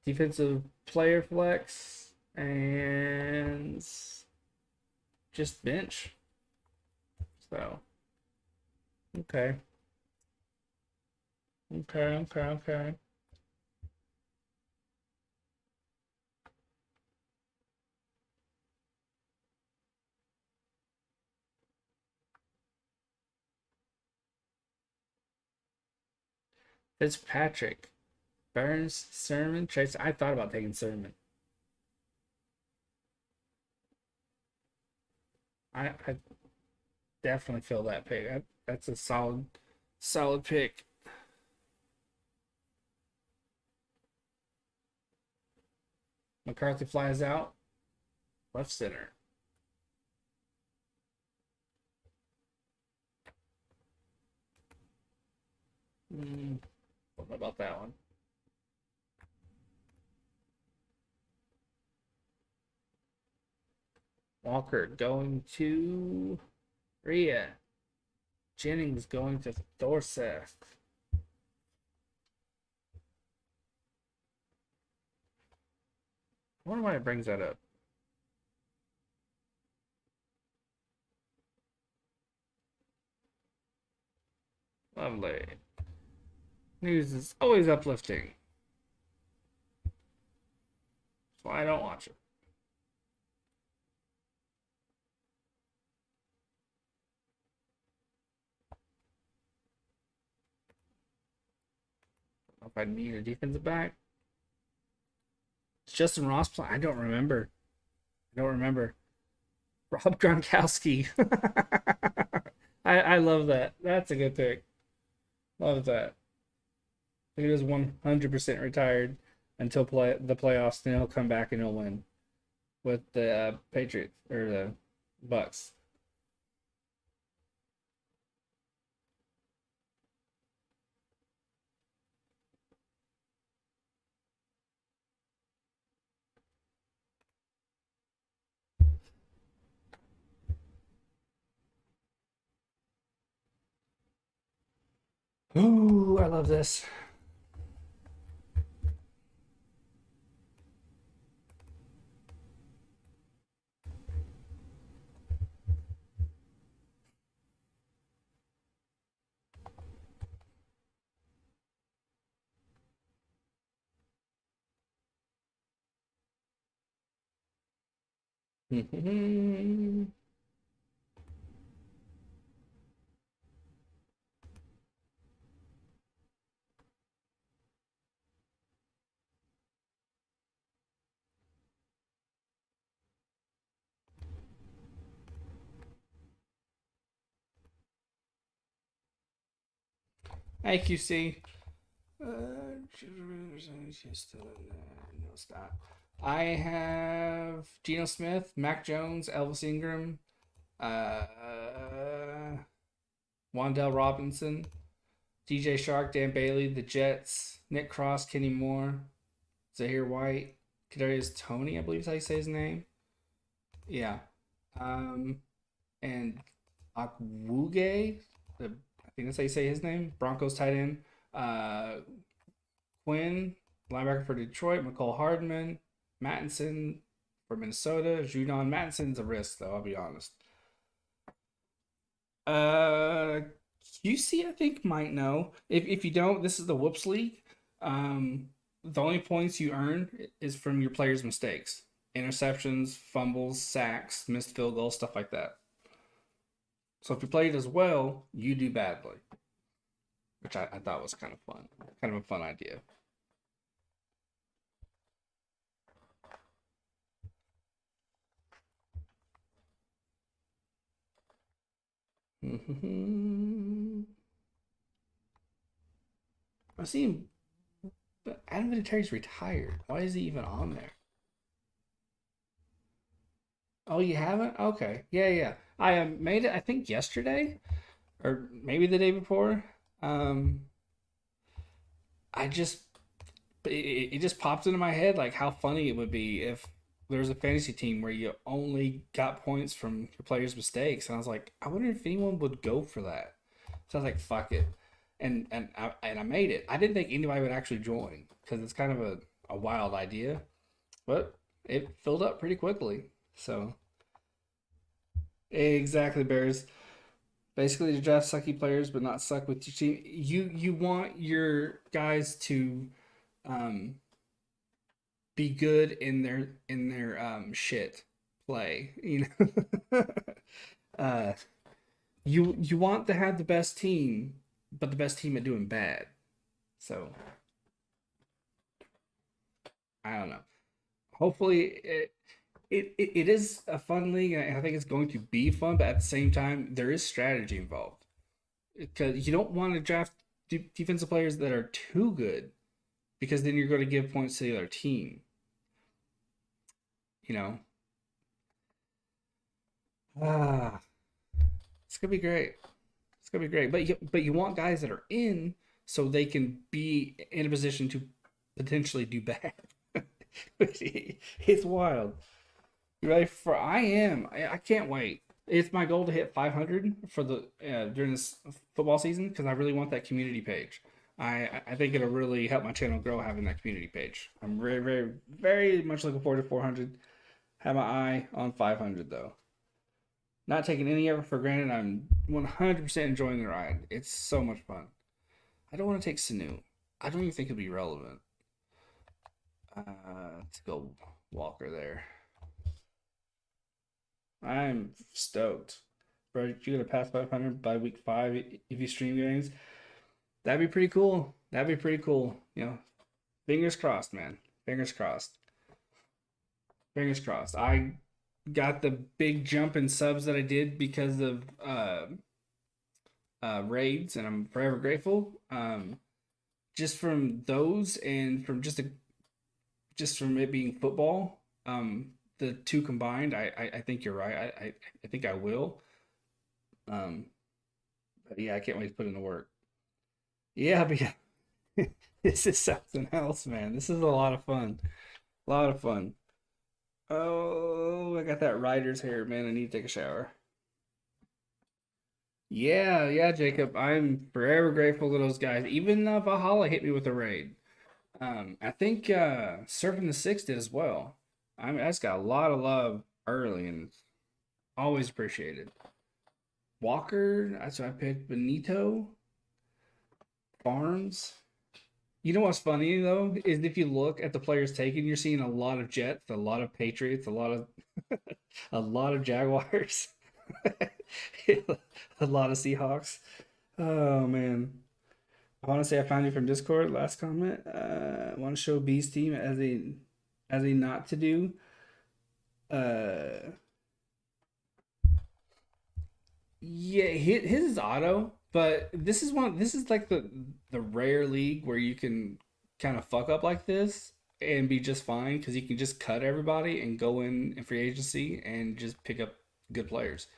defensive player flex and just bench. So, okay. Okay. Fitzpatrick, Burns, Sermon, Chase. I thought about taking Sermon. I definitely feel that pick. That's a solid pick. McCarthy flies out, left center. What about that one? Walker going to Rhea. Jennings going to Thorseth. I wonder why it brings that up. Lovely. News is always uplifting. That's why I don't watch it. If I need a defensive back. It's Justin Ross playing. I don't remember. Rob Gronkowski. I love that. That's a good pick. Love that. He was 100% retired until the playoffs. Then he'll come back and he'll win with the Patriots or the Bucks. Ooh, I love this. Hey, QC. No, stop. I have Geno Smith, Mac Jones, Elvis Ingram, uh, Wandell Robinson, DJ Shark, Dan Bailey, the Jets, Nick Cross, Kenny Moore, Zahir White, Kadarius Toney, I believe is how you say his name. Yeah. And Akwuge, I think that's how you say his name. Broncos tight end. Quinn, linebacker for Detroit. McCole Hardman, Mattinson for Minnesota. Judon Mattinson's a risk, though, I'll be honest. QC, I think, might know. If you don't, this is the Whoops League. The only points you earn is from your players' mistakes. Interceptions, fumbles, sacks, missed field goals, stuff like that. So if you played as well, you do badly. Which I thought was kind of fun. Kind of a fun idea. I see him. Adam Vinatieri's retired. Why is he even on there? Oh, you haven't? Okay. Yeah. I made it, I think, yesterday or maybe the day before. I just it just popped into my head like how funny it would be if there was a fantasy team where you only got points from your players' mistakes, and I was like, I wonder if anyone would go for that. So I was like, fuck it, and I made it. I didn't think anybody would actually join because it's kind of a wild idea, but it filled up pretty quickly. So exactly, Bears. Basically, to draft sucky players, but not suck with your team. You want your guys to um, be good in their shit play. You know, uh, you want to have the best team, but the best team at doing bad. So I don't know. Hopefully, it is a fun league, and I think it's going to be fun. But at the same time, there is strategy involved because you don't want to draft defensive players that are too good, because then you're going to give points to the other team. You know, ah, it's gonna be great. It's gonna be great. But you want guys that are in so they can be in a position to potentially do bad. It's wild. You ready for? I can't wait. It's my goal to hit 500 for the during this football season because I really want that community page. I think it'll really help my channel grow having that community page. I'm very, very, very much looking forward to 400. Have my eye on 500 though. Not taking any effort for granted. I'm 100% enjoying the ride. It's so much fun. I don't want to take Sanu. I don't even think it'll be relevant. Let's go Walker there. I'm stoked. Bro, you're gonna pass 500 by week 5 if you stream games. That'd be pretty cool. That'd be pretty cool. You know, fingers crossed, man. Fingers crossed. Fingers crossed. I got the big jump in subs that I did because of raids, and I'm forever grateful. Just from those, and from just from it being football, the two combined, I think you're right. I think I will. But yeah, I can't wait to put in the work. Yeah, but yeah, this is something else, man. This is a lot of fun. A lot of fun. Oh, I got that rider's hair, man. I need to take a shower. Yeah, Jacob. I'm forever grateful to those guys. Even Valhalla hit me with a raid. I think Surfing the Six did as well. I mean, I just got a lot of love early and always appreciated. Walker, that's what I picked. Benito, Barnes. You know what's funny though is if you look at the players taken, you're seeing a lot of Jets, a lot of Patriots, a lot of a lot of Jaguars, a lot of Seahawks. Oh man. I want to say I found you from Discord. Last comment. I want to show B's team as a not to do. Uh, yeah, his is auto, but this is one. This is like the rare league where you can kind of fuck up like this and be just fine because you can just cut everybody and go in free agency and just pick up good players,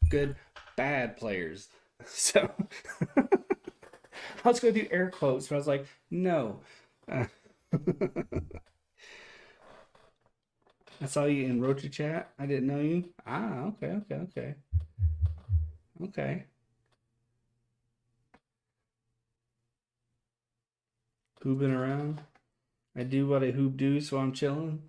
good bad players. So I was going to do air quotes, but I was like, no. Uh, I saw you in Roach chat. I didn't know you. Ah, okay. Okay. Hooping around. I do what a hoop do, so I'm chilling.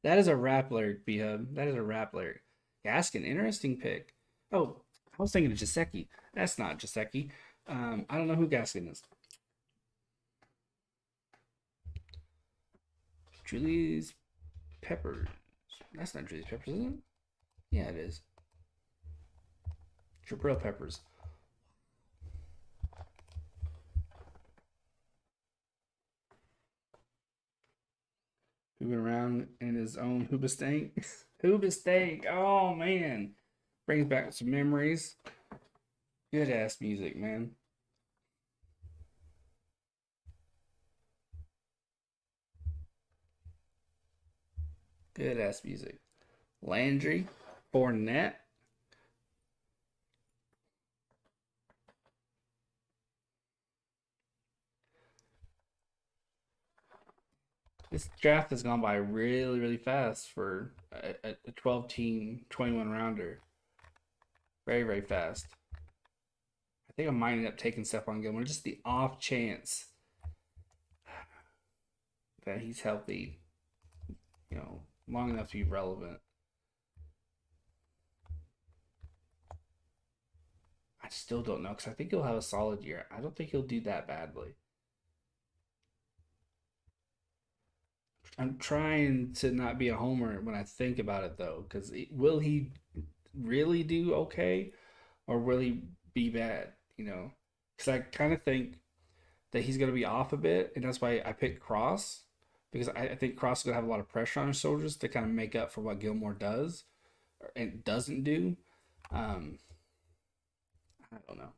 That is a rap lyric, B-Hub. That is a rap lyric. Gaskin, interesting pick. Oh, I was thinking of Jaceki. That's not Jaceki. I don't know who Gaskin is. Julius Peppers. That's not Julius Peppers, is it? Yeah, it is. Jabril Peppers. Moving around in his own Hoobastank. Hoobastank. Oh, man. Brings back some memories. Good ass music, man. Good ass music. Landry. Fournette. This draft has gone by really, really fast for a 12 team, 21 rounder. Very, very fast. I think I might end up taking Stephon Gilmore. Just the off chance that he's healthy, long enough to be relevant. I still don't know because I think he'll have a solid year. I don't think he'll do that badly. I'm trying to not be a homer when I think about it though, because will he really do okay, or will he be bad? Because I kind of think that he's going to be off a bit, and that's why I picked Cross because I think Cross is going to have a lot of pressure on his shoulders to kind of make up for what Gilmore does and doesn't do. I don't know.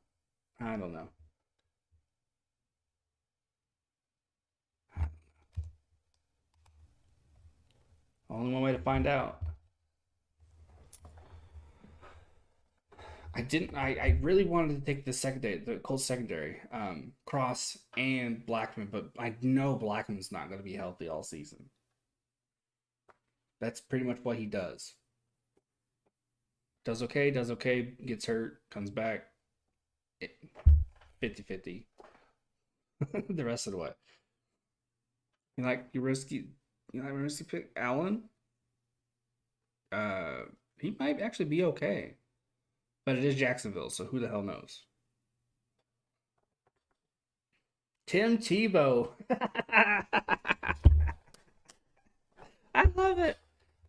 I don't know. Only one way to find out. I didn't. I really wanted to take the secondary, the Colts secondary, Cross and Blackman, but I know Blackman's not going to be healthy all season. That's pretty much what he does. Does okay, gets hurt, comes back. 50-50 the rest of the way. You like your risky pick Allen? He might actually be okay. But it is Jacksonville, so who the hell knows? Tim Tebow. I love it.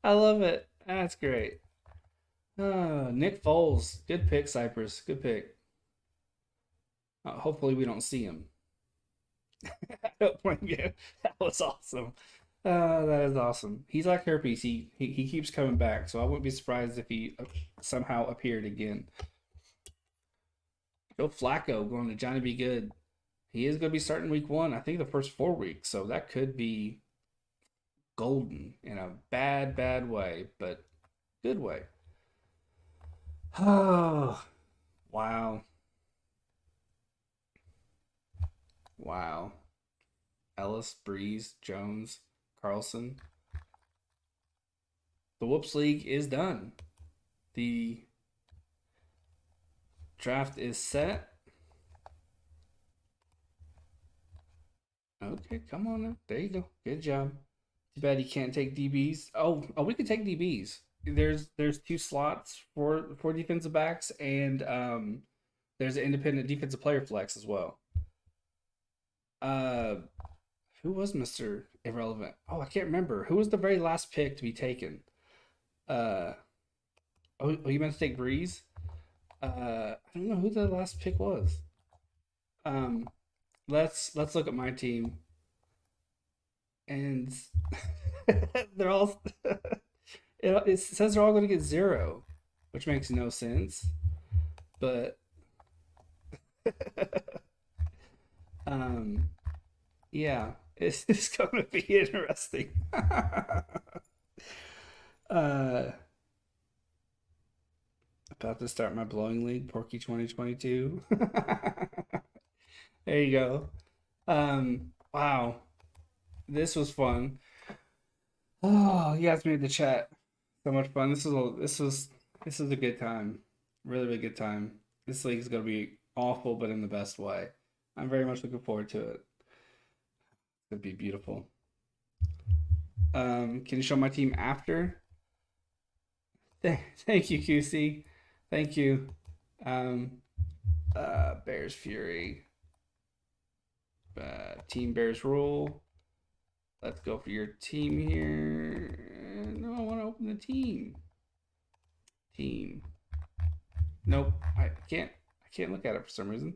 I love it. That's great. Nick Foles. Good pick, Cypress. Good pick. Hopefully we don't see him. That was awesome. That is awesome. He's like herpes. He keeps coming back, so I wouldn't be surprised if he somehow appeared again. Joe Flacco going to Johnny B. Good. He is going to be starting week 1. I think the first 4 weeks, so that could be golden in a bad, bad way, but good way. Oh, wow. Wow. Ellis, Breeze, Jones, Carlson. The Whoops League is done. The draft is set. Okay, come on now. There you go. Good job. Too bad you can't take DBs. Oh, we can take DBs. There's 2 slots for defensive backs, and there's an independent defensive player flex as well. Who was Mr. Irrelevant? Oh, I can't remember. Who was the very last pick to be taken? Oh, you meant to take Breeze? I don't know who the last pick was. Let's look at my team, and they're all. It says they're all going to get 0, which makes no sense. But yeah, it's going to be interesting. About to start my blowing league, Porky 2022. There you go. Wow, this was fun. Oh, you guys made the chat so much fun. This was a good time, really, really good time. This league is gonna be awful, but in the best way. I'm very much looking forward to it. That'd be beautiful. Can you show my team after? Thank you, QC. Thank you. Bears Fury. Team Bears rule. Let's go for your team here. No, I want to open the team. Team. Nope, I can't look at it for some reason.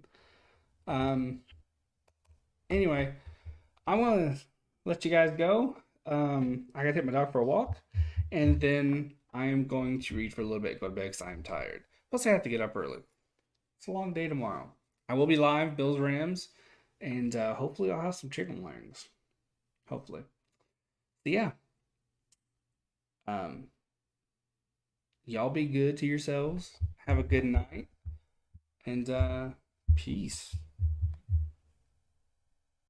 Anyway, I'm gonna let you guys go. I gotta take my dog for a walk, and then I am going to read for a little bit, go to bed because I'm tired. Plus, I have to get up early. It's a long day tomorrow. I will be live, Bills Rams, and hopefully I'll have some chicken wings. Hopefully. So yeah. Y'all be good to yourselves. Have a good night. And peace.